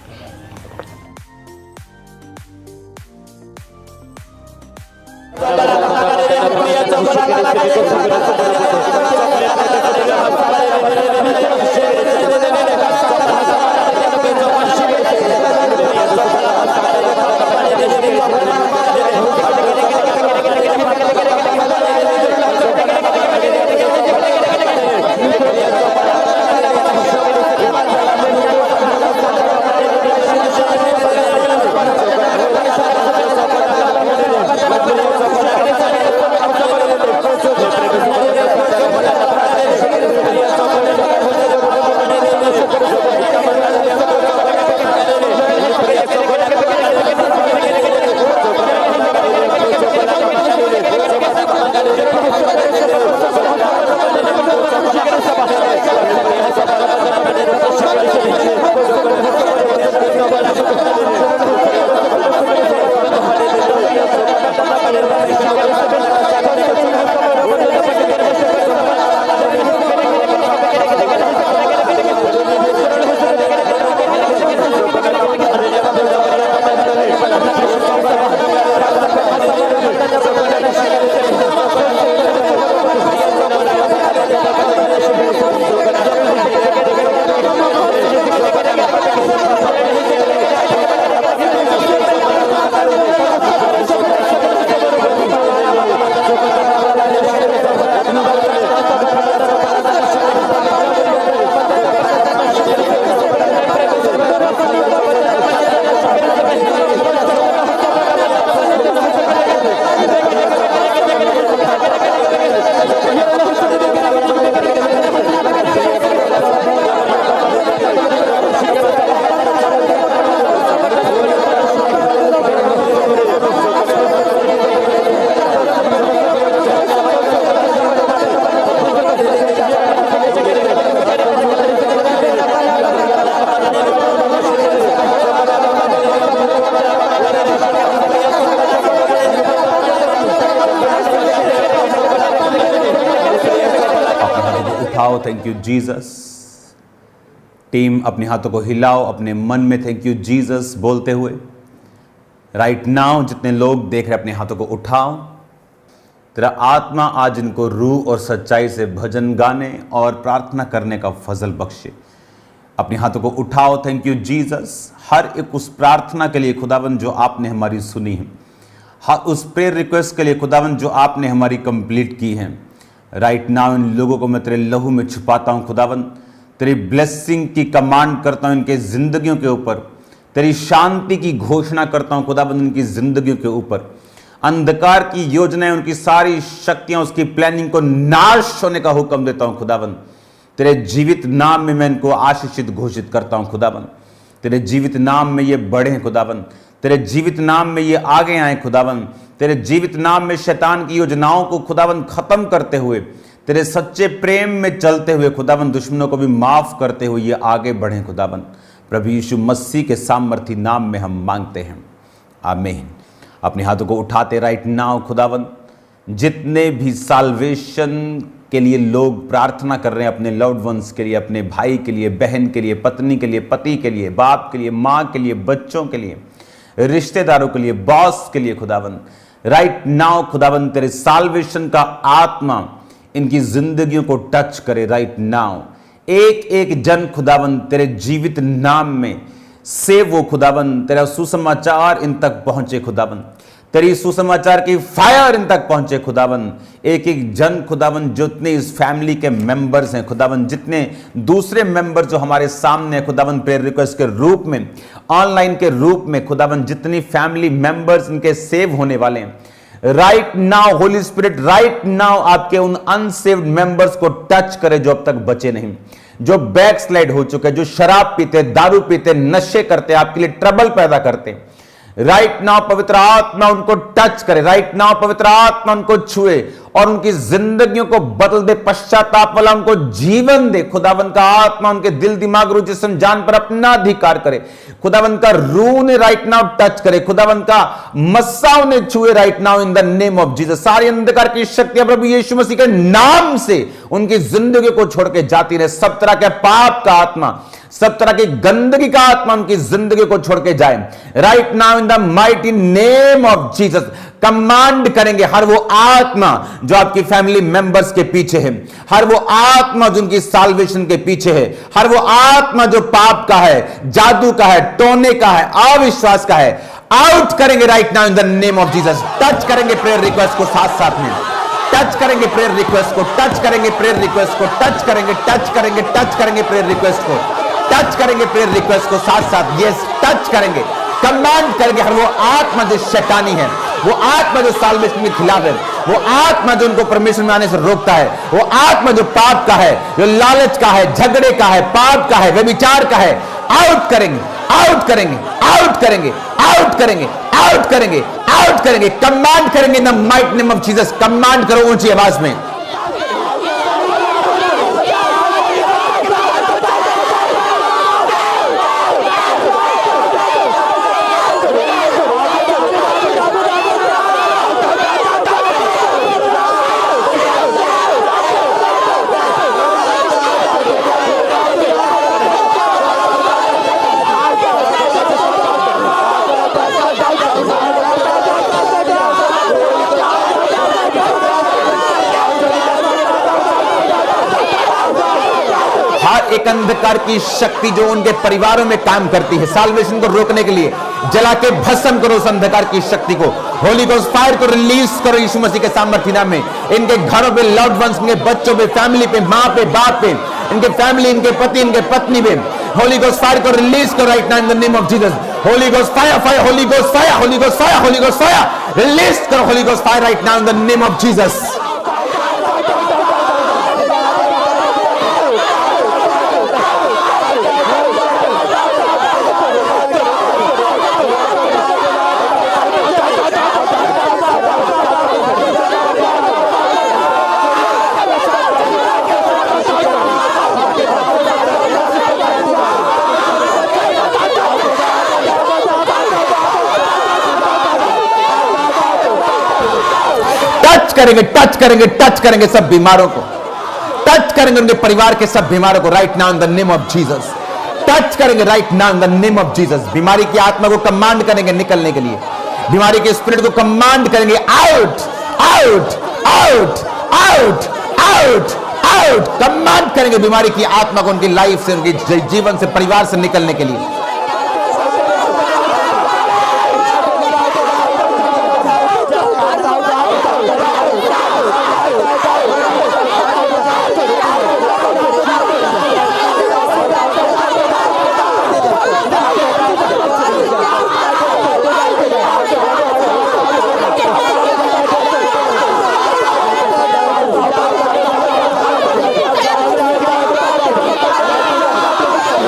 थैंक यू जीसस। टीम अपने हाथों को हिलाओ, अपने मन में थैंक यू जीसस बोलते हुए। राइट नाउ जितने लोग देख रहे अपने हाथों को उठाओ। तेरा आत्मा आज इनको रूह और सच्चाई से भजन गाने और प्रार्थना करने का फजल बख्शे। अपने हाथों को उठाओ, थैंक यू जीसस। हर एक उस प्रार्थना के लिए खुदावन जो आपने हमारी सुनी है, हर उस प्रेयर रिक्वेस्ट के लिए खुदावन जो आपने हमारी कंप्लीट की है। राइट नाउ इन लोगों को मैं तेरे लहू में छुपाता हूं खुदावन। तेरी ब्लेसिंग की कमांड करता हूं इनके जिंदगियों के ऊपर। तेरी शांति की घोषणा करता हूं खुदावन इनकी जिंदगियों के ऊपर। अंधकार की योजनाएं, उनकी सारी शक्तियां, उसकी प्लानिंग को नाश होने का हुक्म देता हूं खुदावन। तेरे जीवित नाम में मैं इनको आशीषित घोषित करता हूं खुदावन। तेरे जीवित नाम में ये बढ़े हैं खुदावन। तेरे जीवित नाम में ये आगे आए खुदावन। तेरे जीवित नाम में शैतान की योजनाओं को खुदावन खत्म करते हुए, तेरे सच्चे प्रेम में चलते हुए खुदावन, दुश्मनों को भी माफ करते हुए ये आगे बढ़े खुदावन। प्रभु यीशु मसीह के सामर्थी नाम में हम मांगते हैं, आमीन। अपने हाथों को उठाते राइट नाउ खुदावन, जितने भी साल्वेशन के लिए लोग प्रार्थना कर रहे हैं, अपने लव्ड वंस के लिए, अपने भाई के लिए, बहन के लिए, पत्नी के लिए, पति के लिए, बाप के लिए, माँ के लिए, बच्चों के लिए, रिश्तेदारों के लिए, बॉस के लिए खुदावन, राइट नाउ खुदावन तेरे साल्वेशन का आत्मा इनकी जिंदगियों को टच करे राइट नाउ। एक एक जन खुदावन तेरे जीवित नाम में से वो खुदावन तेरा सुसमाचार इन तक पहुंचे खुदावन। तेरी सुसमाचार की फायर इन तक पहुंचे खुदावन। एक एक जन खुदावन, जितने इस फैमिली के मेंबर्स हैं खुदावन, जितने दूसरे मेंबर जो हमारे सामने हैं खुदावन, प्रेयर रिक्वेस्ट के रूप में, ऑनलाइन के रूप में खुदावन, जितनी फैमिली मेंबर्स इनके सेव होने वाले हैं right now Holi spirit, right now आपके उन अनसेव्ड मेंबर्स को टच करे जो अब तक बचे नहीं, जो बैकस्लाइड हो चुके, जो शराब पीते, दारू पीते, नशे करते, आपके लिए ट्रबल पैदा करते। राइट नाउ पवित्र आत्मा उनको टच करे, राइट नाउ पवित्र आत्मा उनको छुए और उनकी जिंदगियों को बदल दे, पश्चाताप वाला उनको जीवन दे। खुदावंद का आत्मा उनके दिल, दिमाग, रूह, जिस्म, जान पर अपना अधिकार करे। खुदावंद का रूह ने राइट नाउ टच करे, खुदावंद का मस्सा उन्हें छुए right now in the name of Jesus. सारी अंधकार की शक्तियां प्रभु यीशु मसीह के नाम से उनकी जिंदगी को छोड़ के जाती रहे। सब तरह के पाप का आत्मा, सब तरह की गंदगी का आत्मा उनकी जिंदगी को छोड़ के जाए right now in the mighty name of Jesus. Command करेंगे हर वो आत्मा जो आपकी फैमिली मेंबर्स के पीछे है, हर वो आत्मा जो उनकी साल्वेशन के पीछे है, हर वो आत्मा जो पाप का है, जादू का है, टोने का है, अविश्वास का है, आउट करेंगे right now in the name of Jesus. Touch करेंगे प्रेयर रिक्वेस्ट को साथ साथ में, टच करेंगे प्रेयर रिक्वेस्ट को, टच करेंगे प्रेयर रिक्वेस्ट को, टच करेंगे, टच करेंगे, टच करेंगे प्रेयर रिक्वेस्ट को, टच करेंगे प्रेयर रिक्वेस्ट को साथ साथ। यस, टच करेंगे, कमांड करेंगे हर वो आत्मा जो शैतानी है, वो आत्मा जो साल्वेशन के खिलाफ है, वो आत्मा जो उनको परमेश्वर में आने से रोकता है, वो आत्मा जो पाप का है, जो लालच का है, झगड़े का है, पाप का है, व्यभिचार का है, आउट करेंगे, आउट करेंगे, आउट करेंगे, आउट करेंगे, आउट करेंगे, आउट करेंगे। कमांड करेंगे in the mighty name of Jesus. Command करो ऊंची आवाज में। एक अंधकार की शक्ति जो उनके परिवारों में काम करती है साल्वेशन को रोकने के लिए, जला के भस्म करो उस अंधकार की शक्ति को। होली गोस्ट फायर को रिलीज करो यीशु मसीह के सामर्थ्य नाम में। इनके घरों पे, लव्ड वंस, इनके बच्चों पे, फैमिली पे, माँ पे, बाप पे, इनके फैमिली, इनके पति, इनके पत्नी पे होली गोस्ट फायर को रिलीज करो right now in the name of Jesus. Holy ghost fire, fire, holy ghost fire, holy ghost fire, holy ghost fire, release करो holy ghost fire right now in the name of Jesus. करेंगे, touch करेंगे, touch करेंगे सब बीमारों को, touch करेंगे उनके परिवार के सब बीमारों को right now in the name of Jesus. Touch करेंगे right now in the name of Jesus. बीमारी की आत्मा को कमांड करेंगे निकलने के लिए, बीमारी के स्पिरिट को कमांड करेंगे out, out, out, out, out, out. Command करेंगे बीमारी की आत्मा को उनकी लाइफ से, उनके जीवन से, परिवार से निकलने के लिए।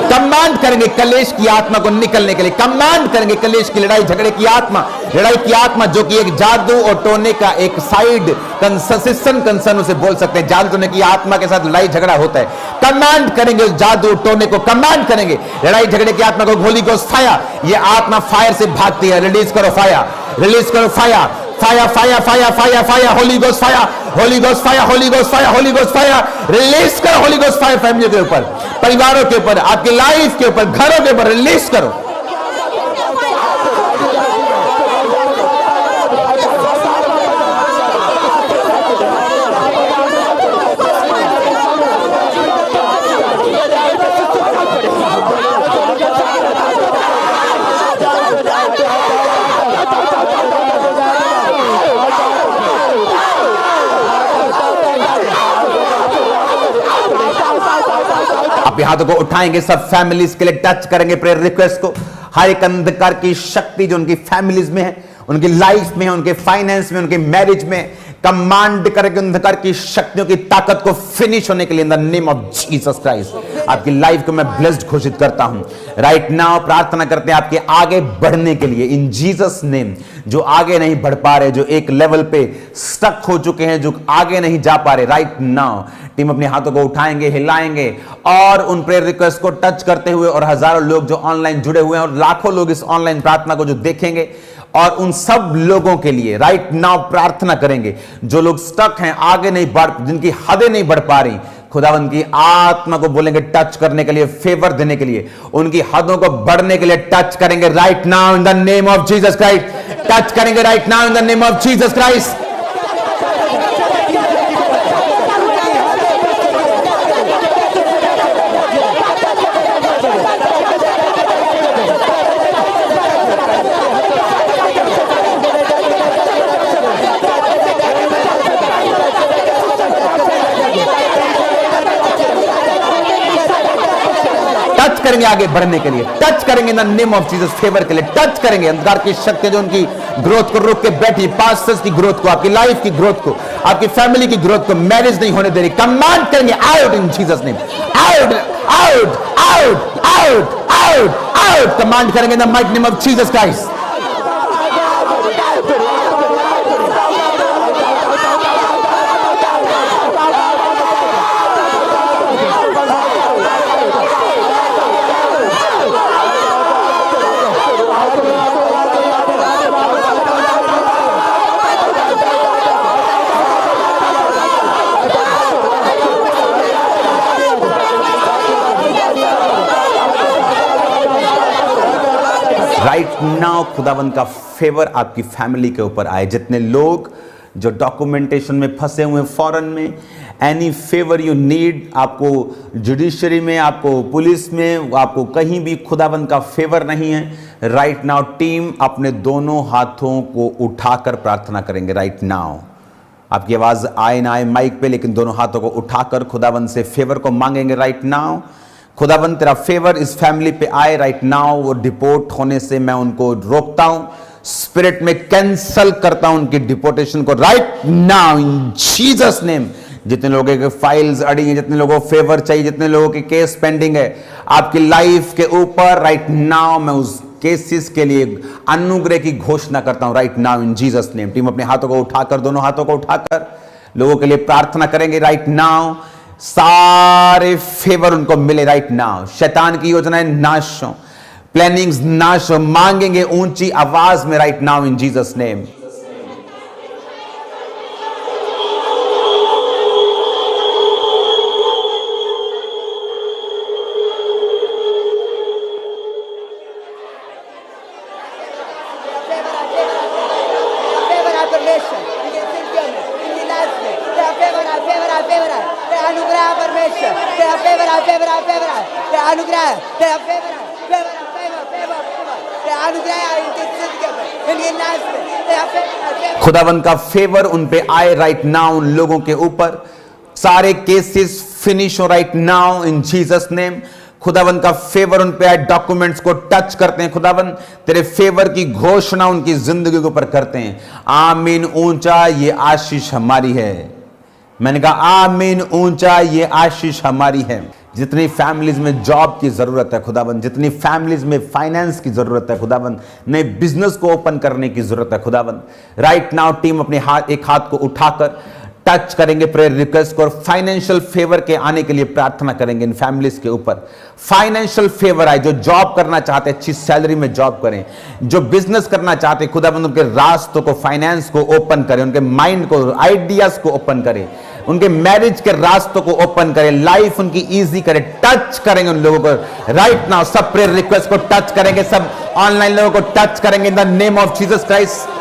कमांड करेंगे कलेश की आत्मा को निकलने के लिए, कमांड करेंगे कलेश की, लड़ाई झगड़े की आत्मा, लड़ाई की आत्मा जो कि एक जादू और टोने का एक साइड कंसर्न उसे बोल सकते हैं। जादू टोने की आत्मा के साथ लड़ाई झगड़ा होता है। कमांड करेंगे उस जादू टोने को, कमांड करेंगे लड़ाई झगड़े की आत्मा को होली गोस्ट फायर। ये आत्मा फायर से भागती है, रिलीज करो फायर, रिलीज करो fire, fire, fire, fire, fire, fire, holy ghost fire, holy ghost fire, holy ghost fire, holy ghost fire, release करो होली गोस्ट फायर फैमिली के ऊपर, परिवारों के ऊपर, आपकी लाइफ के ऊपर, घरों के ऊपर रिलीज करो। हाथों को उठाएंगे, सब फैमिलीज के लिए टच करेंगे प्रेयर रिक्वेस्ट को। हर एक अंधकार की शक्ति जो उनकी फैमिलीज में है उनकी लाइफ में, उनके फाइनेंस में, उनके मैरिज में कमांड करके अंधकार की शक्तियों की ताकत को फिनिश होने के लिए इन the name of Jesus Christ आपकी लाइफ को मैं ब्लेस्ड घोषित करता हूं। राइट नाउ प्रार्थना करते हैं आपके आगे बढ़ने के लिए इन जीसस नेम। जो आगे नहीं बढ़ पा रहे, जो एक लेवल पे स्टक हो चुके हैं, जो आगे नहीं जा पा रहे, राइट नाउ टीम अपने हाथों को उठाएंगे, हिलाएंगे और उन प्रेयर रिक्वेस्ट को टच करते हुए, और हजारों लोग जो ऑनलाइन जुड़े हुए हैं और लाखों लोग इस ऑनलाइन प्रार्थना को जो देखेंगे, और उन सब लोगों के लिए राइट नाउ प्रार्थना करेंगे जो लोग स्टक हैं, आगे नहीं बढ़, जिनकी हदें नहीं बढ़ पा रही। खुदावंद की आत्मा को बोलेंगे टच करने के लिए, फेवर देने के लिए, उनकी हदों को बढ़ने के लिए टच करेंगे right now in the name of Jesus Christ. Touch करेंगे right now in the name of Jesus Christ. Touch करेंगे आगे बढ़ने के लिए, टच करेंगे in the name of Jesus favour के लिए, टच करेंगे अंधकार की शक्ति जो उनकी ग्रोथ को रोक के बैठी, पास्टर्स की ग्रोथ को, आपकी लाइफ की ग्रोथ को, आपकी फैमिली की ग्रोथ को मैनेज नहीं होने दे रही। कमांड करेंगे out in Jesus name, out out out out out out. Command करेंगे in the mighty name of Jesus Christ. Right now खुदावंद का फेवर आपकी फैमिली के ऊपर आए। जितने लोग जो डॉक्यूमेंटेशन में फंसे हुए हैं फॉरेन में, एनी फेवर यू नीड, आपको जुडिशरी में, आपको पुलिस में, आपको कहीं भी खुदावंद का फेवर नहीं है, राइट नाउ टीम अपने दोनों हाथों को उठाकर प्रार्थना करेंगे। राइट नाउ आपकी आवाज आए ना आए माइक पे, लेकिन दोनों हाथों को उठाकर खुदावंद से फेवर को मांगेंगे। राइट नाउ खुदावंद तेरा फेवर इस फैमिली पे आए। राइट नाउ वो डिपोर्ट होने से मैं उनको रोकता हूं, स्पिरिट में कैंसल करता हूं उनकी डिपोर्टेशन को राइट नाउ इन जीसस नेम। जितने लोगों के फाइल्स अड़ी हैं, जितने लोगों को फेवर चाहिए, जितने लोगों के केस पेंडिंग है आपकी लाइफ के ऊपर, राइट नाउ मैं उस केसेस के लिए अनुग्रह की घोषणा करता हूं राइट नाउ इन जीसस नेम। टीम अपने हाथों को उठाकर, दोनों हाथों को उठाकर लोगों के लिए प्रार्थना करेंगे। राइट नाउ सारे फेवर उनको मिले राइट नाउ। शैतान की योजनाएं नाश हो, प्लानिंग्स नाश हो, मांगेंगे ऊंची आवाज में राइट नाउ इन जीसस नेम। खुदावंद का फेवर उन पे आए राइट नाउ, उन लोगों के ऊपर सारे केसेस फिनिश हो राइट नाउ इन जीसस नेम। खुदावंद का फेवर उन पे आए, डॉक्यूमेंट्स को टच करते हैं। खुदावंद तेरे फेवर की घोषणा उनकी जिंदगी के ऊपर करते हैं। आमीन। ऊंचा ये आशीष हमारी है। मैंने कहा आमीन, ऊंचा ये आशीष हमारी है। जितनी फैमिलीज में जॉब की जरूरत है खुदाबंद, जितनी फैमिलीज में फाइनेंस की जरूरत है खुदाबंद, नए बिजनेस को ओपन करने की जरूरत है खुदाबंद, राइट नाउ टीम अपने हाथ, एक हाथ को उठाकर टच करेंगे प्रेयर रिक्वेस्ट को और फाइनेंशियल फेवर के आने के लिए प्रार्थना करेंगे इन फैमिलीज के ऊपर। फाइनेंशियल फेवर आए, जो जॉब करना चाहते हैं अच्छी सैलरी में जॉब करें, जो बिजनेस करना चाहते हैं खुदाबंद उनके रास्तों को, फाइनेंस को ओपन करें, उनके माइंड को, आइडियाज को ओपन करें, उनके मैरिज के रास्तों को ओपन करें, लाइफ उनकी इजी करें। टच करेंगे उन लोगों को राइट नाउ, सब प्रेयर रिक्वेस्ट को टच करेंगे, सब ऑनलाइन लोगों को टच करेंगे in the name of Jesus Christ.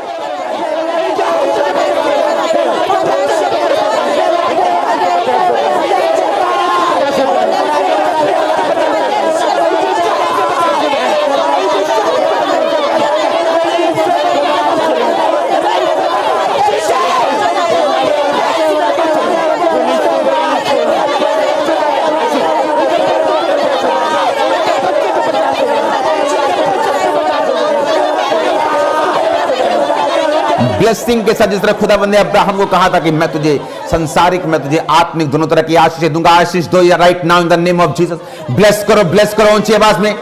Blessing के साथ, जिस तरह खुदावंद ने अब्राहम को कहा था कि मैं तुझे संसारिक, मैं तुझे आत्मिक दोनों तरह की आशीष दूंगा, आशीष दो या right now in the name of Jesus. Bless करो ऊंची आवाज में,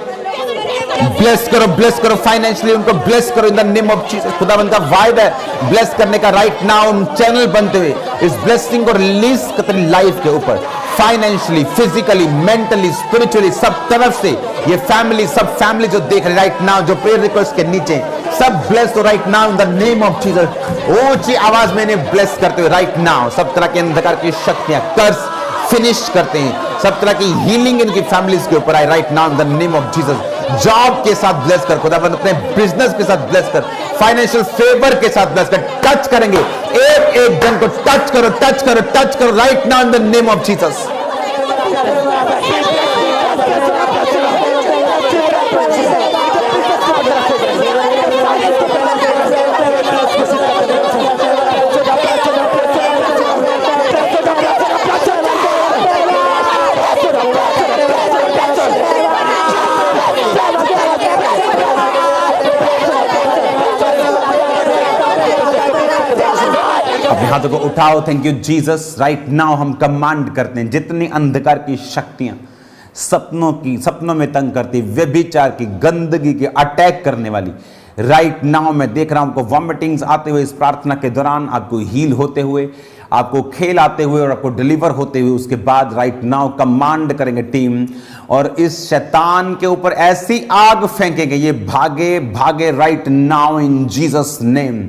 ब्लेस करो फाइनेंशियली, उनको ब्लेस करो इन द नेम ऑफ जीसस। खुदावंद का वायदा है ब्लेस करने का, राइट नाउ चैनल बनते हुए इस ब्लेसिंग को रिलीज करते लाइफ के ऊपर, फाइनेंशियली, फिजिकली, मेंटली, स्पिरिचुअली, सब तरफ से। ये फैमिली, सब फैमिली जो देख रहे राइट नाउ, जो प्रेयर रिक्वेस्ट के नीचे, सब ब्लेस हो right now in the name of Jesus. ऊंची आवाज में इन्हें ब्लेस करते हुए राइट नाउ सब तरह के अंधकार की शक्तियां, कर्ज फिनिश करते हैं, सब तरह की हीलिंग इनकी फैमिलीज के ऊपर आए right now in the name of Jesus. Job के साथ ब्लेस कर खुदावंद, अपने बिजनेस के साथ ब्लेस कर, फाइनेंशियल फेवर के साथ ब्लेस कर, टच करेंगे एक एक जन को, टच करो right now in the name of Jesus. अपने हाथों को उठाओ, thank you Jesus. Right now हम कमांड करते हैं जितनी अंधकार की शक्तियां सपनों में तंग करती, व्यभिचार की, गंदगी की, अटैक करने वाली, राइट नाउ मैं देख रहा हूं आपको वॉमिटिंग्स आते हुए इस प्रार्थना के दौरान, आपको हील होते हुए, आपको खेल आते हुए और आपको डिलीवर होते हुए। उसके बाद राइट नाउ कमांड करेंगे टीम, और इस शैतान के ऊपर ऐसी आग फेंकेंगे ये भागे राइट नाउ इन जीसस नेम।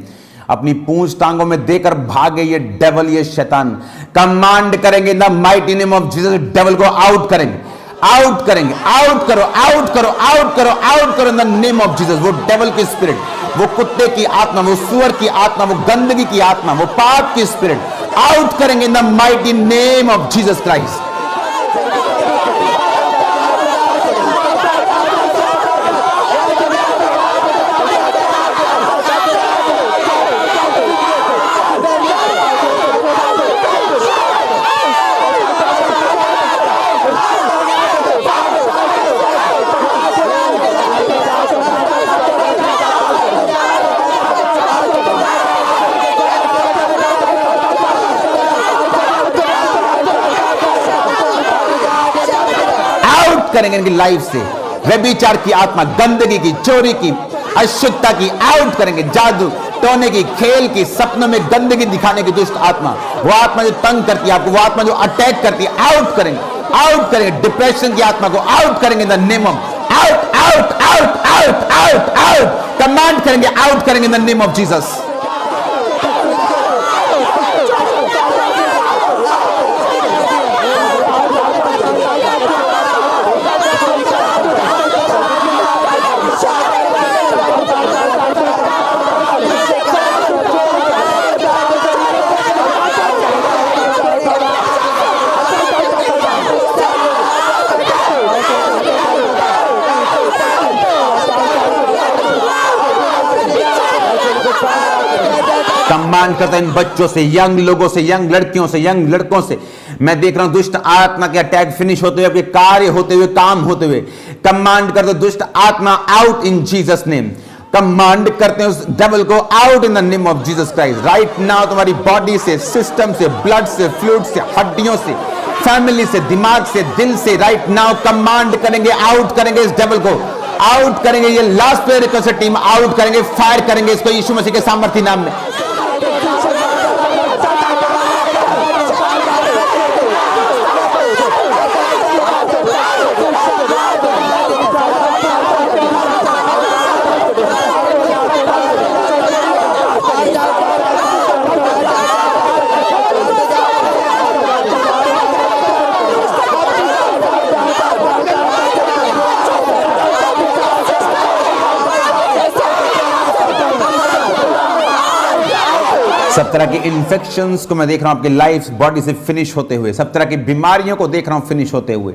अपनी पूंछ टांगों में देकर भागे ये डेवल, ये शैतान। कमांड करेंगे in the mighty name of Jesus, devil को आउट करेंगे, आउट करो इन द नेम ऑफ जीसस। वो डेवल की स्पिरिट, वो कुत्ते की आत्मा, वो सुअर की आत्मा, वो गंदगी की आत्मा, वो पाप की स्पिरिट, आउट करेंगे in the mighty name of Jesus Christ. करेंगे इनकी लाइफ से व्यभिचार की आत्मा, गंदगी की, चोरी की, अशुद्धता की, आउट करेंगे। जादू टोने की, खेल की, सपनों में गंदगी दिखाने की दुष्ट आत्मा, वो आत्मा जो तंग करती है आपको, वो आत्मा जो अटैक करती है, आउट करेंगे। डिप्रेशन की आत्मा को आउट करेंगे in the name of, out command करेंगे, आउट करेंगे in the name of Jesus. Command करता है इन बच्चों से, यंग लोगों से, यंग लड़कियों से, यंग लड़कों से। मैं देख रहा हूं दुष्ट आत्मा के अटैक फिनिश होते हुए, आपके कार्य होते हुए, काम होते हुए। कमांड करते दुष्ट आत्मा out in Jesus name. Command करते हैं उस डेविल को out in the name of Jesus Christ. Right now तुम्हारी बॉडी से, सिस्टम से, ब्लड से, फ्लूइड से, हड्डियों से, फैमिली से, दिमाग से, दिल से, राइट नाउ कमांड करेंगे, आउट करेंगे इस डेविल को, आउट करेंगे। ये last player request team out करेंगे, फायर करेंगे इसको यीशु मसीह के सामर्थी नाम में। सब तरह के इन्फेक्शंस को मैं देख रहा हूं आपकी लाइफ बॉडी से फिनिश होते हुए, सब तरह की बीमारियों को देख रहा हूं फिनिश होते हुए,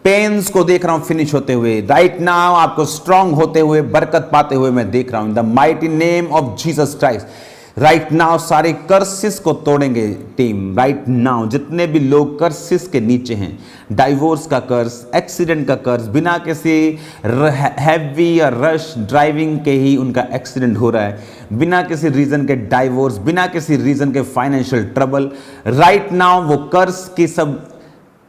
पेन्स को देख रहा हूं फिनिश होते हुए। राइट नाउ आपको स्ट्रांग होते हुए, बरकत पाते हुए मैं देख रहा हूं इन the mighty name of Jesus Christ. Right now सारे कर्सिस को तोड़ेंगे टीम। राइट नाउ जितने भी लोग कर्सिस के नीचे हैं, डाइवोर्स का कर्स, एक्सीडेंट का कर्स, बिना किसी हैवी या रश ड्राइविंग के ही उनका एक्सीडेंट हो रहा है, बिना किसी रीजन के डाइवोर्स, बिना किसी रीजन के फाइनेंशियल ट्रबल, राइट नाउ वो कर्स की सब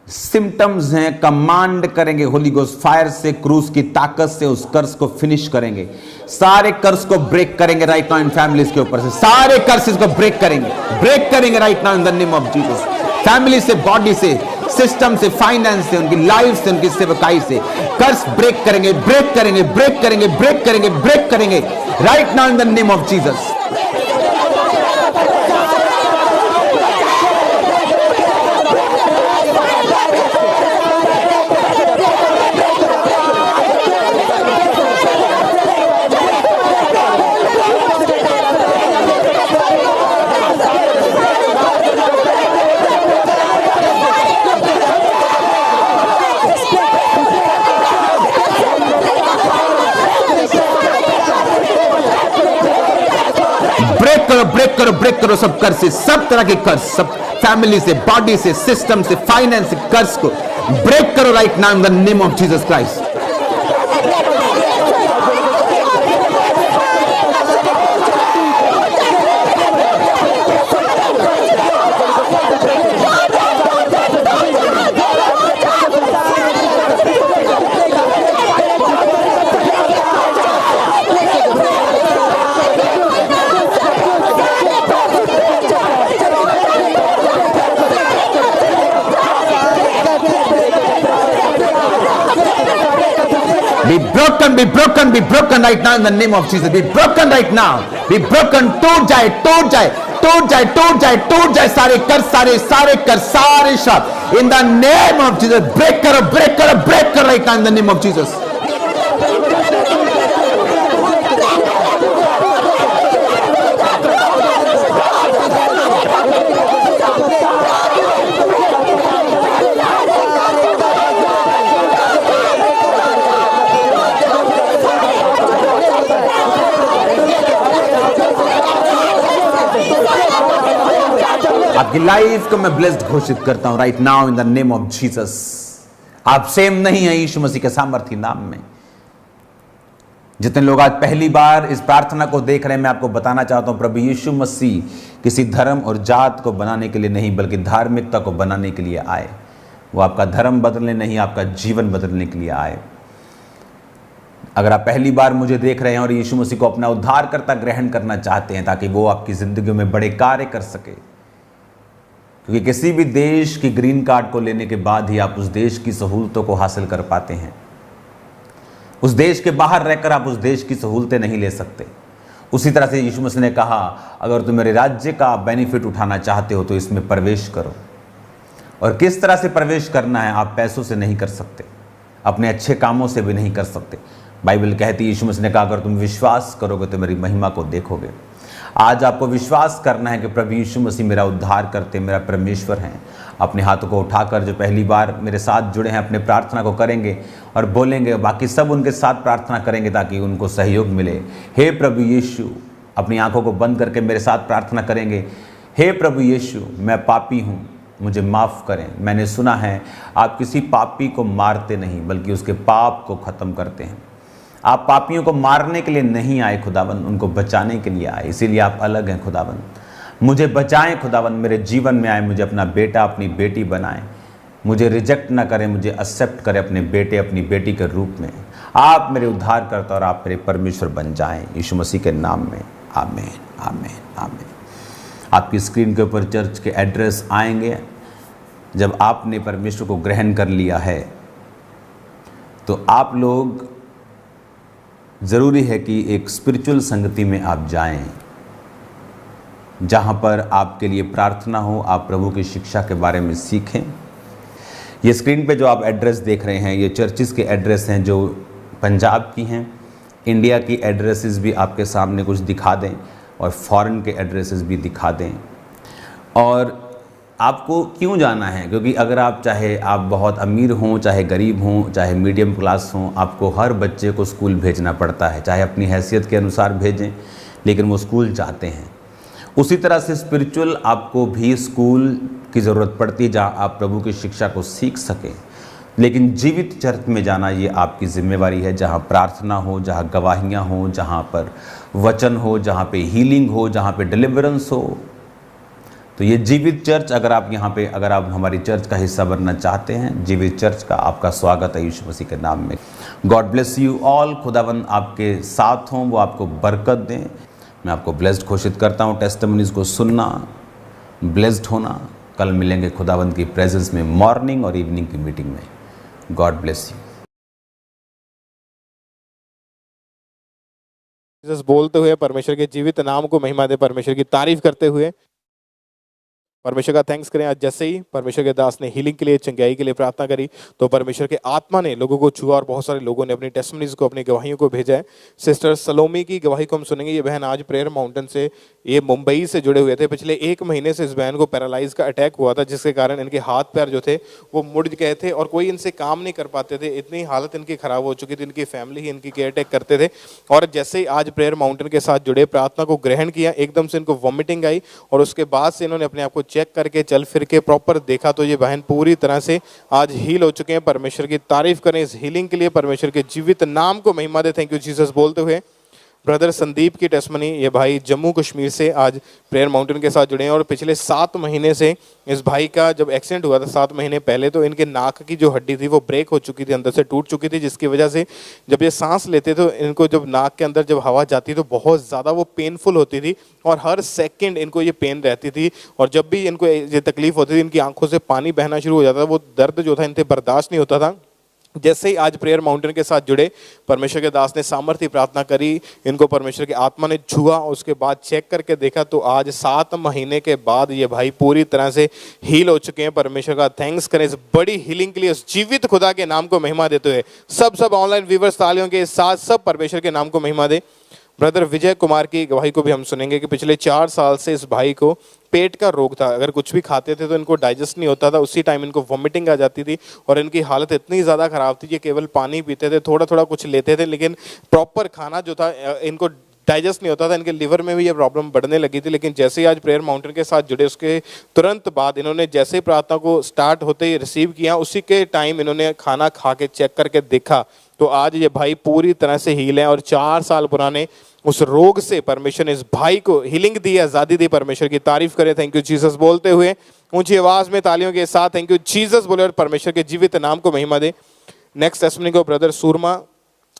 सिम्टम्स हैं, कमांड करेंगे होली गोस्ट फायर से, क्रूस की ताकत से उस कर्स को फिनिश करेंगे। सारे कर्स को ब्रेक करेंगे राइट नाउ इन फैमिलीज के ऊपर से, सारे कर्सेस को ब्रेक करेंगे right now in the name of Jesus. Family से, बॉडी से, सिस्टम से, फाइनेंस से, उनकी लाइफ से, उनकी सेवकाई से कर्स ब्रेक करेंगे right now in the name of Jesus. Break करो सब कर्सेस, सब तरह के कर्स, सब फैमिली से, बॉडी से, सिस्टम से, फाइनेंस से कर्स को ब्रेक करो right now in the name of Jesus Christ. Be broken right now in the name of Jesus. Be broken right now. Be broken. टूट जाए सारे कर सारे शब्द in the name of Jesus. break करो right now in the name of Jesus. आपकी life को मैं ब्लेस्ड घोषित करता हूं right now in the name of Jesus. आप सेम नहीं है यीशु मसीह के सामर्थी नाम में। जितने लोग आज पहली बार इस प्रार्थना को देख रहे हैं, मैं आपको बताना चाहता हूं प्रभु यीशु मसीह किसी धर्म और जात को बनाने के लिए नहीं, बल्कि धार्मिकता को बनाने के लिए आए। वो आपका धर्म बदलने नहीं, आपका जीवन बदलने के लिए आए। अगर आप पहली बार मुझे देख रहे हैं और यीशु मसीह को अपना उद्धारकर्ता ग्रहण करना चाहते हैं ताकि वो आपकी जिंदगी में बड़े कार्य कर सके, क्योंकि किसी भी देश की ग्रीन कार्ड को लेने के बाद ही आप उस देश की सहूलतों को हासिल कर पाते हैं। उस देश के बाहर रहकर आप उस देश की सहूलतें नहीं ले सकते। उसी तरह से यीशु मसीह ने कहा, अगर तुम मेरे राज्य का बेनिफिट उठाना चाहते हो तो इसमें प्रवेश करो। और किस तरह से प्रवेश करना है, आप पैसों से नहीं कर सकते, अपने अच्छे कामों से भी नहीं कर सकते। बाइबल कहती है, यीशु मसीह ने कहा, अगर तुम विश्वास करोगे तो मेरी महिमा को देखोगे। आज आपको विश्वास करना है कि प्रभु यीशु मसीह मेरा उद्धार करते, मेरा परमेश्वर हैं। अपने हाथों को उठाकर जो पहली बार मेरे साथ जुड़े हैं, अपने प्रार्थना को करेंगे और बोलेंगे, बाकी सब उनके साथ प्रार्थना करेंगे ताकि उनको सहयोग मिले। हे प्रभु यीशु, अपनी आंखों को बंद करके मेरे साथ प्रार्थना करेंगे। हे प्रभु यीशु, मैं पापी हूँ, मुझे माफ़ करें। मैंने सुना है आप किसी पापी को मारते नहीं बल्कि उसके पाप को ख़त्म करते हैं। आप पापियों को मारने के लिए नहीं आए खुदावन, उनको बचाने के लिए आए। इसीलिए आप अलग हैं खुदावन। मुझे बचाएं खुदावन, मेरे जीवन में आए, मुझे अपना बेटा अपनी बेटी बनाएं। मुझे रिजेक्ट ना करें, मुझे एक्सेप्ट करें अपने बेटे अपनी बेटी के रूप में। आप मेरे उद्धार करता और आप मेरे परमेश्वर बन जाएं, यीशु मसीह के नाम में। आमीन, आमीन, आमीन। आपकी स्क्रीन के ऊपर चर्च के एड्रेस आएंगे। जब आपने परमेश्वर को ग्रहण कर लिया है तो आप लोग ज़रूरी है कि एक स्पिरिचुअल संगति में आप जाएं, जहां पर आपके लिए प्रार्थना हो, आप प्रभु की शिक्षा के बारे में सीखें। ये स्क्रीन पे जो आप एड्रेस देख रहे हैं, ये चर्चिस के एड्रेस हैं जो पंजाब की हैं। इंडिया की एड्रेसेस भी आपके सामने कुछ दिखा दें और फॉरेन के एड्रेसेस भी दिखा दें। और आपको क्यों जाना है, क्योंकि अगर आप चाहे आप बहुत अमीर हों, चाहे गरीब हों, चाहे मीडियम क्लास हों, आपको हर बच्चे को स्कूल भेजना पड़ता है। चाहे अपनी हैसियत के अनुसार भेजें, लेकिन वो स्कूल जाते हैं। उसी तरह से स्पिरिचुअल आपको भी स्कूल की ज़रूरत पड़ती है जहाँ आप प्रभु की शिक्षा को सीख सकें, लेकिन जीवित चर्च में जाना ये आपकी जिम्मेवारी है, जहाँ प्रार्थना हो, जहाँ गवाहियाँ हो, जहाँ पर वचन हो, जहाँ पे हीलिंग हो, जहाँ पे डिलीवरेंस हो। तो ये जीवित चर्च, अगर आप हमारी चर्च का हिस्सा बनना चाहते हैं, जीवित चर्च का आपका स्वागत है यीशु मसीह के नाम में। God bless you all. खुदावन आपके साथ हों, वो आपको बरकत दें। मैं आपको ब्लेस्ड घोषित करता हूँ। टेस्टिमनीज़ को सुनना, ब्लेस्ड होना। कल मिलेंगे खुदावंत की प्रेजेंस में मॉर्निंग और इवनिंग की मीटिंग में। God bless you. जीसस बोलते हुए परमेश्वर के जीवित नाम को महिमा दे, परमेश्वर की तारीफ करते हुए परमेश्वर का थैंक्स करें। आज जैसे ही परमेश्वर के दास ने हीलिंग के लिए, चंगाई के लिए प्रार्थना करी, तो परमेश्वर के आत्मा ने लोगों को छुआ और बहुत सारे लोगों ने अपनी टेस्टिमनीज को, अपनी गवाहियों को भेजा है। सिस्टर सलोमी की गवाही को हम सुनेंगे। ये बहन आज प्रेयर माउंटेन से, ये मुंबई से जुड़े हुए थे। पिछले 1 महीने से इस बहन को पैरालाइज का अटैक हुआ था, जिसके कारण इनके हाथ पैर जो थे वो मुड़ गए थे और कोई इनसे काम नहीं कर पाते थे। इतनी हालत इनकी खराब हो चुकी थी, इनकी फैमिली ही इनकी केयर टेक करते थे। और जैसे ही आज प्रेयर माउंटेन के साथ जुड़े, प्रार्थना को ग्रहण किया, एकदम से इनको वॉमिटिंग आई और उसके बाद से इन्होंने अपने आप को चेक करके, चल फिर के प्रॉपर देखा, तो ये बहन पूरी तरह से आज हील हो चुके हैं। परमेश्वर की तारीफ करें इस हीलिंग के लिए, परमेश्वर के जीवित नाम को महिमा दे। थैंक यू जीसस बोलते हुए ब्रदर संदीप की टेस्टमनी। ये भाई जम्मू कश्मीर से आज प्रेयर माउंटेन के साथ जुड़े हैं और पिछले 7 महीने से इस भाई का जब एक्सीडेंट हुआ था 7 महीने पहले, तो इनके नाक की जो हड्डी थी वो ब्रेक हो चुकी थी, अंदर से टूट चुकी थी, जिसकी वजह से जब ये सांस लेते तो इनको, जब नाक के अंदर जब हवा जाती तो बहुत ज़्यादा वो पेनफुल होती थी और हर सेकेंड इनको ये पेन रहती थी। और जब भी इनको ये तकलीफ होती थी, इनकी आंखों से पानी बहना शुरू हो जाता था। वो दर्द जो था इनसे बर्दाश्त नहीं होता था। जैसे ही आज प्रेयर माउंटेन के साथ जुड़े, परमेश्वर के दास ने सामर्थ्य प्रार्थना करी, इनको परमेश्वर की आत्मा ने छुआ, उसके बाद चेक करके देखा तो आज 7 महीने के बाद ये भाई पूरी तरह से हील हो चुके हैं। परमेश्वर का थैंक्स करें इस बड़ी हीलिंग के लिए, उस जीवित खुदा के नाम को महिमा देते हुए। सब ऑनलाइन व्यूअर्स तालियों के साथ सब परमेश्वर के नाम को महिमा दे। ब्रदर विजय कुमार की गवाही को भी हम सुनेंगे कि पिछले 4 साल से इस भाई को पेट का रोग था। अगर कुछ भी खाते थे तो इनको डाइजेस्ट नहीं होता था, उसी टाइम इनको वॉमिटिंग आ जाती थी और इनकी हालत इतनी ज़्यादा ख़राब थी कि केवल पानी पीते थे, थोड़ा थोड़ा कुछ लेते थे, लेकिन प्रॉपर खाना जो था इनको डाइजेस्ट नहीं होता था। इनके लिवर में भी ये प्रॉब्लम बढ़ने लगी थी। लेकिन जैसे ही आज प्रेयर माउंटेन के साथ जुड़े, उसके तुरंत बाद इन्होंने जैसे ही प्रार्थना को स्टार्ट होते ही रिसीव किया, उसी के टाइम इन्होंने खाना खा के चेक करके देखा तो आज ये भाई पूरी तरह से हील है और 4 साल पुराने उस रोग से परमेश्वर ने इस भाई को हीलिंग दी, आज़ादी दी। परमेश्वर की तारीफ करें। थैंक यू जीसस बोलते हुए ऊंची आवाज में तालियों के साथ थैंक यू जीसस बोले और परमेश्वर के जीवित नाम को महिमा दे। नेक्स्ट टेस्टिमनी को ब्रदर सूरमा,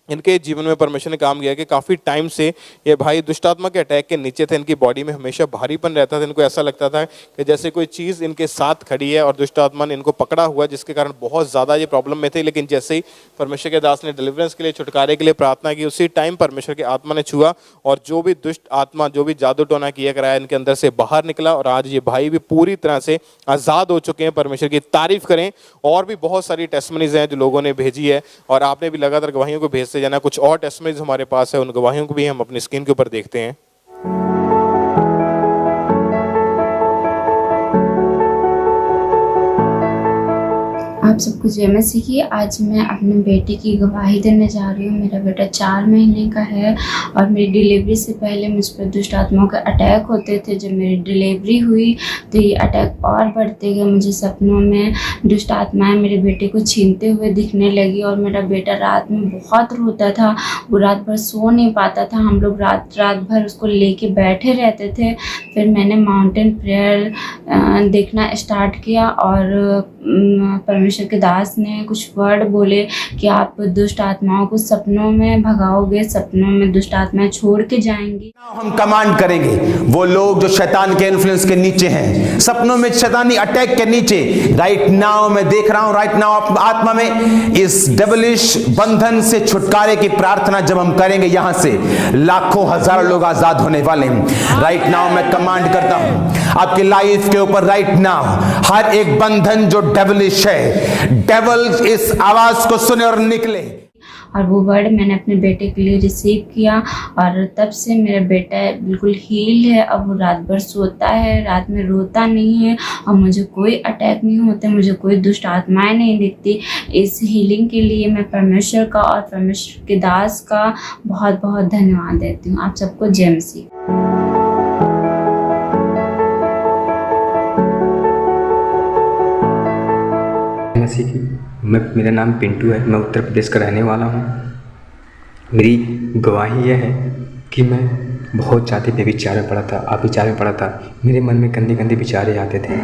इनके जीवन में परमेश्वर ने काम किया कि काफ़ी टाइम से ये भाई दुष्टात्मा के अटैक के नीचे थे। इनकी बॉडी में हमेशा भारीपन रहता था। इनको ऐसा लगता था कि जैसे कोई चीज़ इनके साथ खड़ी है और दुष्टात्मा ने इनको पकड़ा हुआ, जिसके कारण बहुत ज़्यादा ये प्रॉब्लम में थे। लेकिन जैसे ही परमेश्वर के दास ने डिलीवरेंस के लिए, छुटकारे के लिए प्रार्थना की, उसी टाइम परमेश्वर की आत्मा ने छुआ और जो भी दुष्ट आत्मा, जो भी जादू टोना किया कराया, इनके अंदर से बाहर निकला और आज ये भाई भी पूरी तरह से आज़ाद हो चुके हैं। परमेश्वर की तारीफ करें। और भी बहुत सारी टेस्टिमनीज हैं जो लोगों ने भेजी है और आपने भी लगातार गवाहियों को भेजते जाना। कुछ और टेस्टिमनीज हमारे पास है, उन गवाहियों को भी हम अपनी स्क्रीन के ऊपर देखते हैं। आप सबको जय मसीह की। आज मैं अपने बेटे की गवाही देने जा रही हूँ। मेरा बेटा 4 महीने का है और मेरी डिलीवरी से पहले मुझ पर दुष्ट आत्माओं के अटैक होते थे। जब मेरी डिलीवरी हुई तो ये अटैक और बढ़ते गए। मुझे सपनों में दुष्ट आत्माएं मेरे बेटे को छीनते हुए दिखने लगी और मेरा बेटा रात में बहुत रोता था। वो रात भर सो नहीं पाता था। हम लोग रात भर उसको लेके बैठे रहते थे। फिर मैंने माउंटेन प्रेयर देखना स्टार्ट किया और परमेश्वर के दास ने कुछ वर्ड बोले कि आप दुष्ट आत्माओं को सपनों में भगाओगे, सपनों में दुष्ट आत्माएं छोड़ के जाएंगी। हम कमांड करेंगे वो लोग जो शैतान के इन्फ्लुएंस के नीचे हैं, सपनों में शैतानी अटैक के नीचे, राइट नाउ मैं देख रहा हूं, राइट नाउ आत्मा में इस डेविलिश बंधन से छुटकारे की प्रार्थना जब हम करेंगे, यहां से लाखों हजारों लोग आजाद होने वाले हैं। राइट नाउ मैं कमांड करता हूं आपकी लाइफ के ऊपर, राइट नाउ हर एक बंधन जो डेविलिश है, डेविल इस आवाज को सुने और निकले। और वो वर्ड मैंने अपने बेटे के लिए रिसीव किया और तब से मेरा बेटा बिल्कुल हील है। अब वो रात भर सोता है, रात में रोता नहीं है और मुझे कोई अटैक नहीं होते, मुझे कोई दुष्ट आत्माएं नहीं दिखती। इस हीलिंग के लिए मैं परमेश्वर का और परमेश्वर के दास का बहुत बहुत धन्यवाद देती हूँ। आप सबको जय मसीह। मसीह की। मेरा नाम पिंटू है, मैं उत्तर प्रदेश का रहने वाला हूँ। मेरी गवाही यह है कि मैं बहुत ज़्यादा व्यभिचार में पड़ा था, अविचार में पड़ा था। मेरे मन में गंदे गंदे विचारे आते थे।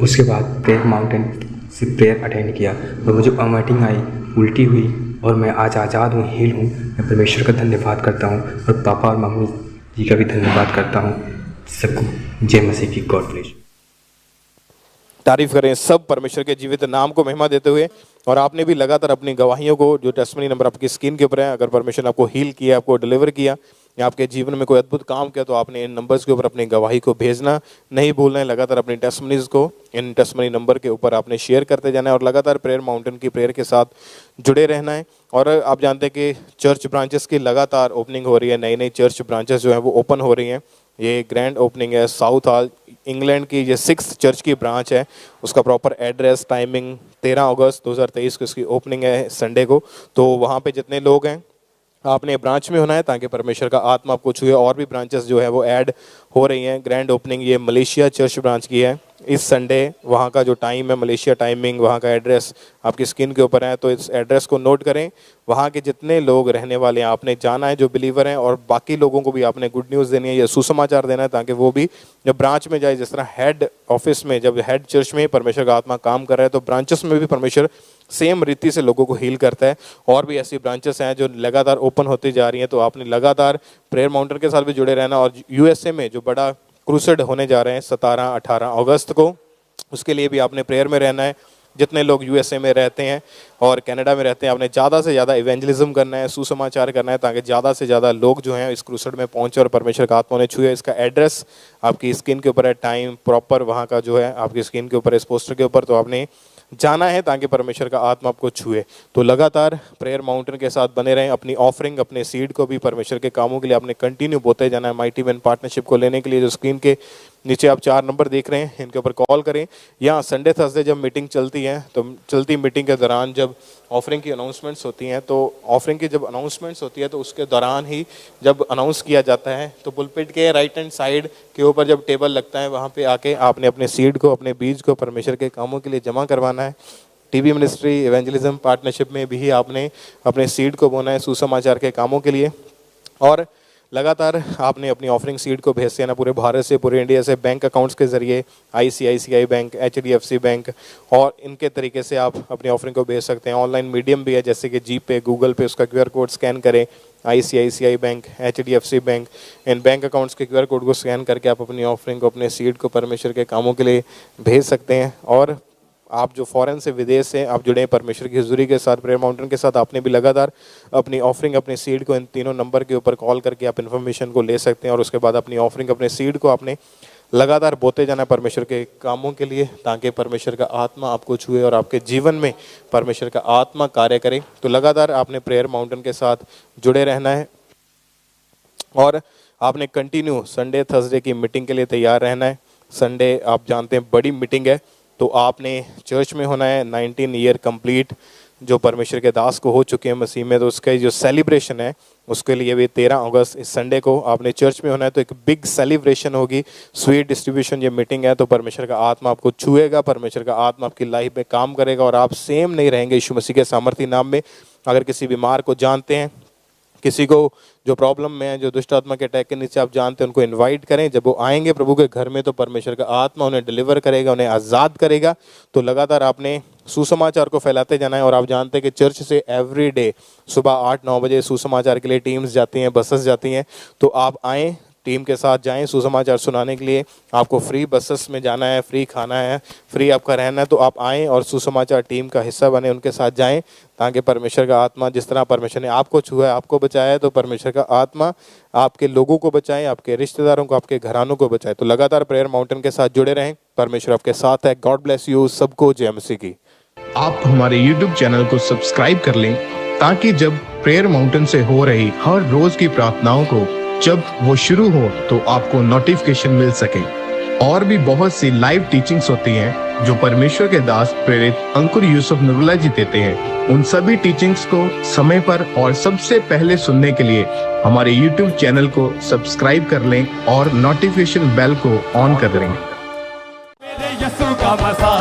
उसके बाद प्रेयर माउंटेन से प्रेयर अटेंड किया और मुझे वॉमिटिंग आई, उल्टी हुई और मैं आज आज़ाद हूँ, हील हूँ। मैं परमेश्वर का धन्यवाद करता हूँ और पापा और मम्मी जी का भी धन्यवाद करता हूँ। सबको जय मसीह की। God bless. तारीफ करें सब परमेश्वर के जीवित नाम को महिमा देते हुए। और आपने भी लगातार अपनी गवाहियों को, जो टेस्टिमनी नंबर आपकी स्क्रीन के ऊपर है, अगर परमेश्वर ने आपको हील किया, आपको डिलीवर किया या आपके जीवन में कोई अद्भुत काम किया, तो आपने इन नंबर्स के ऊपर अपनी गवाही को भेजना नहीं भूलना है। लगातार अपनी टेस्टिमनीज को इन टेस्टिमनी नंबर के ऊपर आपने शेयर करते जाना है और लगातार प्रेयर माउंटेन की प्रेयर के साथ जुड़े रहना है। और आप जानते हैं कि चर्च ब्रांचेस की लगातार ओपनिंग हो रही है, नई नई चर्च ब्रांचेस जो हैं वो ओपन हो रही हैं। ये ग्रैंड ओपनिंग है। साउथ हॉल इंग्लैंड की ये 6th चर्च की ब्रांच है। उसका प्रॉपर एड्रेस, टाइमिंग 13 अगस्त 2023 को इसकी ओपनिंग है, संडे को। तो वहाँ पे जितने लोग हैं आपने ब्रांच में होना है ताकि परमेश्वर का आत्मा आपको छुए। और भी ब्रांचेस जो है वो ऐड हो रही हैं। ग्रैंड ओपनिंग ये मलेशिया चर्च ब्रांच की है इस संडे। वहाँ का जो टाइम है, मलेशिया टाइमिंग, वहाँ का एड्रेस आपकी स्क्रीन के ऊपर है, तो इस एड्रेस को नोट करें। वहाँ के जितने लोग रहने वाले हैं आपने जाना है, जो बिलीवर हैं, और बाकी लोगों को भी आपने गुड न्यूज़ देनी है या सुसमाचार देना है ताकि वो भी जब ब्रांच में जाए, जिस तरह हेड ऑफिस में, जब हेड चर्च में परमेश्वर का आत्मा काम कर रहा है, तो ब्रांचेस में भी परमेश्वर सेम रीति से लोगों को हील करता है। और भी ऐसी ब्रांचेस हैं जो लगातार ओपन होती जा रही हैं। तो आपने लगातार प्रेयर माउंटेन के साथ भी जुड़े रहना। और यूएसए में जो बड़ा क्रूसेड होने जा रहे हैं 17-18 अगस्त को, उसके लिए भी आपने प्रेयर में रहना है। जितने लोग यूएसए में रहते हैं और कनाडा में रहते हैं, आपने ज़्यादा से ज़्यादा इवेंजलिज्म करना है, सुसमाचार करना है ताकि ज़्यादा से ज़्यादा लोग जो हैं इस क्रूसेड में पहुंचे और परमेश्वर का आत्मा उन्हें छुए। इसका एड्रेस आपकी स्क्रीन के ऊपर है, टाइम प्रॉपर वहाँ का जो है आपकी स्क्रीन के ऊपर, इस पोस्टर के ऊपर। तो आपने जाना है ताकि परमेश्वर का आत्मा आपको छुए। तो लगातार प्रेयर माउंटेन के साथ बने रहें। अपनी ऑफरिंग, अपने सीड को भी परमेश्वर के कामों के लिए आपने कंटिन्यू बोते जाना है। माइटी मैन पार्टनरशिप को लेने के लिए जो स्क्रीन के नीचे आप 4 नंबर देख रहे हैं, इनके ऊपर कॉल करें। या संडे थर्सडे जब मीटिंग चलती है, तो चलती मीटिंग के दौरान जब ऑफरिंग की अनाउंसमेंट्स होती हैं, तो ऑफरिंग की जब अनाउंसमेंट्स होती है तो उसके दौरान ही जब अनाउंस किया जाता है, तो पुलपिट के राइट हैंड साइड के ऊपर जब टेबल लगता है, वहाँ पे आके आपने अपने सीड को, अपने बीज को परमेश्वर के कामों के लिए जमा करवाना है। टीवी मिनिस्ट्री इवेंजलिज्म पार्टनरशिप में भी आपने अपने सीड को बोना है सुसमाचार के कामों के लिए। और लगातार आपने अपनी ऑफरिंग सीड को भेजते हैं ना, पूरे भारत से, पूरे इंडिया से, बैंक अकाउंट्स के जरिए, ICICI बैंक, HDFC बैंक, और इनके तरीके से आप अपनी ऑफरिंग को भेज सकते हैं। ऑनलाइन मीडियम भी है, जैसे कि GPay, गूगल पे, उसका QR कोड स्कैन करें। ICICI बैंक, HDFC बैंक, इन बैंक अकाउंट्स के QR कोड को स्कैन करके आप अपनी ऑफरिंग को, अपने सीड को परमेश्वर के कामों के लिए भेज सकते हैं। और आप जो फॉरेन से, विदेश से आप जुड़े हैं परमेश्वर की हुजूरी के साथ, प्रेयर माउंटेन के साथ, आपने भी लगातार अपनी ऑफरिंग, अपने सीड को इन तीनों नंबर के ऊपर कॉल करके आप इन्फॉर्मेशन को ले सकते हैं। और उसके बाद अपनी ऑफरिंग, अपने सीड को आपने लगातार बोते जाना परमेश्वर के कामों के लिए, ताकि परमेश्वर का आत्मा आपको छुए और आपके जीवन में परमेश्वर का आत्मा कार्य करे। तो लगातार आपने प्रेयर माउंटेन के साथ जुड़े रहना है और आपने कंटिन्यू संडे थर्सडे की मीटिंग के लिए तैयार रहना है। संडे आप जानते हैं बड़ी मीटिंग है, तो आपने चर्च में होना है। 19 ईयर कंप्लीट जो परमेश्वर के दास को हो चुके हैं मसीह में, तो उसका जो सेलिब्रेशन है उसके लिए भी 13 अगस्त इस संडे को आपने चर्च में होना है। तो एक बिग सेलिब्रेशन होगी, स्वीट डिस्ट्रीब्यूशन ये मीटिंग है। तो परमेश्वर का आत्मा आपको छुएगा, परमेश्वर का आत्मा आपकी लाइफ में काम करेगा और आप सेम नहीं रहेंगे यीशु मसीह के सामर्थी नाम में। अगर किसी बीमार को जानते हैं, किसी को जो प्रॉब्लम में है, जो दुष्ट आत्मा के अटैक के नीचे आप जानते हैं, उनको इनवाइट करें। जब वो आएंगे प्रभु के घर में, तो परमेश्वर का आत्मा उन्हें डिलीवर करेगा, उन्हें आज़ाद करेगा। तो लगातार आपने सुसमाचार को फैलाते जाना है। और आप जानते हैं कि चर्च से एवरी डे सुबह 8-9 बजे सुसमाचार के लिए टीम्स जाती हैं, बसेस जाती हैं। तो आप आएँ, टीम के साथ जाएं सुसमाचार सुनाने के लिए। आपको फ्री बसेस में जाना है, फ्री खाना है, फ्री आपका रहना है। तो आप आएँ और सुसमाचार टीम का हिस्सा बने, उनके साथ जाएं, ताकि परमेश्वर का आत्मा, जिस तरह परमेश्वर ने आपको छुआ है, आपको बचाया है, तो परमेश्वर का आत्मा आपके लोगों को बचाए, आपके रिश्तेदारों को, आपके घरानों को बचाए। तो लगातार प्रेयर माउंटेन के साथ जुड़े रहें, परमेश्वर आपके साथ है। गॉड ब्लेस यू सबको, जय मसीह की। आप हमारे YouTube चैनल को सब्सक्राइब कर लें, ताकि जब प्रेयर माउंटेन से हो रही हर रोज की प्रार्थनाओं को जब वो शुरू हो तो आपको नोटिफिकेशन मिल सके। और भी बहुत सी लाइव टीचिंग्स होती हैं जो परमेश्वर के दास प्रेरित अंकुर यूसुफ नूरुल्लाह जी देते हैं। उन सभी टीचिंग्स को समय पर और सबसे पहले सुनने के लिए हमारे YouTube चैनल को सब्सक्राइब कर लें और नोटिफिकेशन बेल को ऑन कर दें। यसु का मसा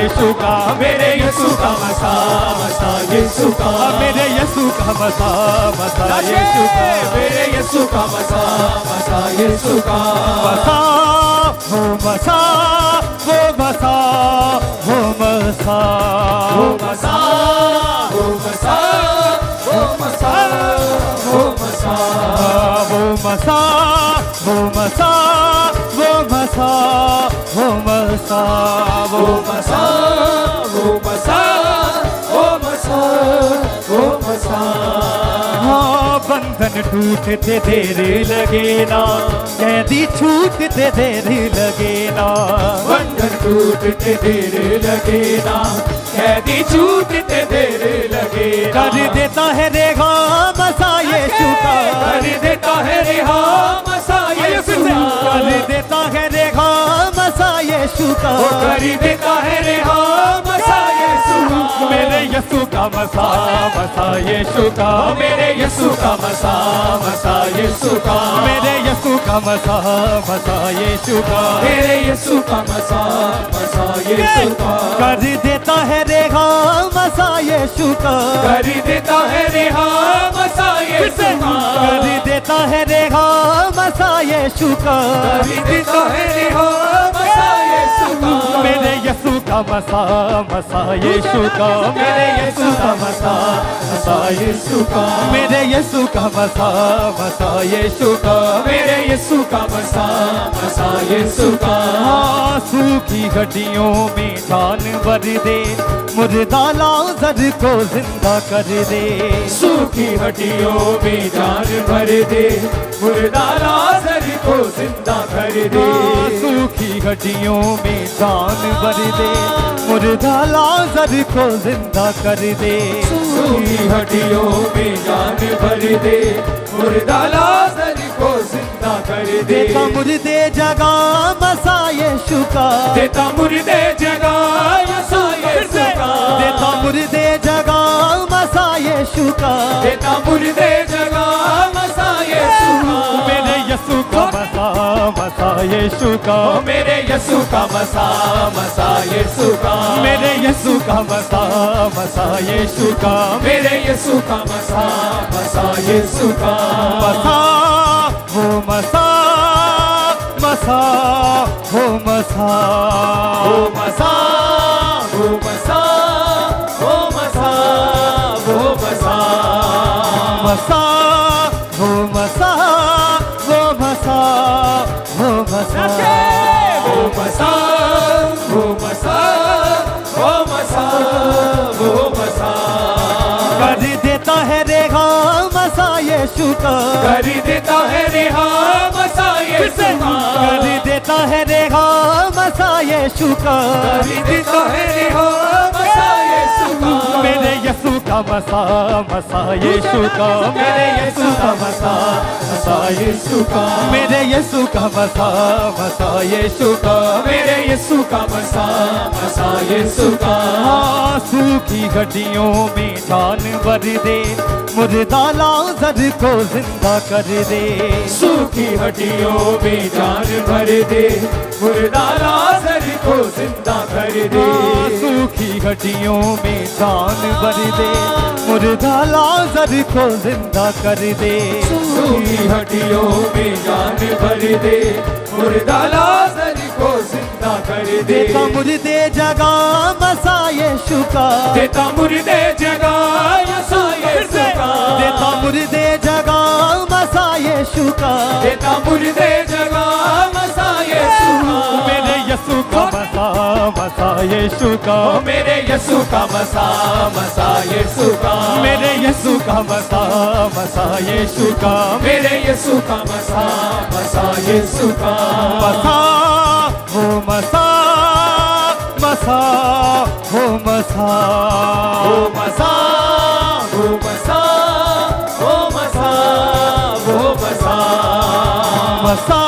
यीशु का, मेरे यीशु का मसा मसा यीशु का, मेरे यीशु का मसा मसा यीशु का, मेरे यीशु का मसा मसा यीशु का, मसा वो मसा वो मसा वो मसा वो मसा वो मसा वो मसा वो मसा वो मसा वो मसा वो मसा वो मसा वो मसा वो मसा वो मसा वो मसा। हाँ बंधन टूटते देर लगे ना, कैदी छूटते देर लगे ना, बंधन टूटते देर लगे ना, कैदी छूटते देर लगे ना, कर देता है रेहा मसा यीशु का, कर देता है रेहा मसा यीशु का, कर देता है रेहा मसा यीशु का, कर देता है रेहा मसा यीशु का, मेरे यीशु का मसा मसा यीशु का, मेरे यीशु का मसा मसा यीशु का, मेरे यीशु का मसा मसा यीशु का, मेरे यीशु का मसा मसा यीशु का, कर देता है रेहा मसा यीशु का, कर देता है रेहा मसा यीशु का, कर देता है रेहा मसा यीशु का, कर देता है रेहा मसा यीशु का, मेरे यीशु का मसा मसा यीशु का, मेरे यीशु का मसा मसा यीशु का, मेरे यीशु का मसा मसा यीशु का, मेरे यीशु का मसा मसा यीशु का, सूखी हड्डियों में जान भर दे, मुर्दा लाज़र को जिंदा कर दे, सूखी हड्डियों में जान भर दे, मुर्दा लाज़र को जिंदा कर दे, सूखी हड्डियों में जान भर दे, मुर्दा लाज़र को जिंदा कर दे, सूखी हड्डियों में जान भर दे, मुर्दा लाज़र को जिंदा कर दे, देता मुर्दे जगा मसा यीशु का, देता मुर्दे जगा मसा यीशु का, देता मुर्दे जगा मसा यीशु का, देता मुर्दे जगा मसा यीशु का, मेरे यीशु का मसा मसा यीशु का, मेरे यीशु का मसा मसा यीशु का, मेरे यीशु का मसा मसा यीशु का, मेरे यीशु का मसा मसा यीशु का, मसा वो मसा मसा वो मसा वो मसा वो मसा वो मसा वो मसा मसा वो मसा वो मसा वो मसा वो मसा वो मसा वो मसा वो मसा, कर देता है रेहा मसा यीशु का, कर देता है रेहा मसा यीशु का, कर देता है रेहा मसा यीशु का, कर देता है रेहा मसा यीशु का, मेरे यीशु का मसा मसा यीशु का, मेरे यीशु का मसा मसा यीशु का, मेरे यीशु का मसा मसा यीशु का, मेरे यीशु का मसा मसा यीशु का, सूखी हड्डियों में जान भर दे, मुर्दा लाज़र को जिंदा कर दे, सूखी हड्डियों में जान भर दे, मुर्दा लाज़र को जिंदा कर दे, सूखी हड्डियों में जान भर दे, मुर्दा लाज़र को जिंदा कर दे, सूखी हड्डियों में जान भर दे, मुर्दा लाज़र को जिंदा कर दे, देता मुर्दे जगा मसा यीशु का, देता मुर्दे जगा मसा यीशु का, देता मुर्दे जगा मसा यीशु का, देता मुर्दे जगा मसा यीशु का, मेरे यीशु का मसा मसा यीशु का, मेरे यीशु का मसा मसा यीशु का, मेरे यीशु का मसा मसा यीशु का, मेरे यीशु का मसा मसा यीशु का, मसा वो मसा मसा वो मसा वो मसा वो मसा वो मसा वो मसा मसा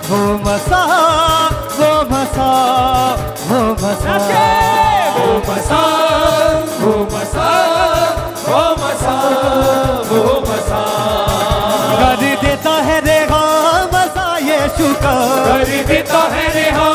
वो मसा वो मसा वो मसा वो मसा वो मसा वो मसा वो मसा, कर देता है रेहा मसा यीशु का, कर देता है रेहा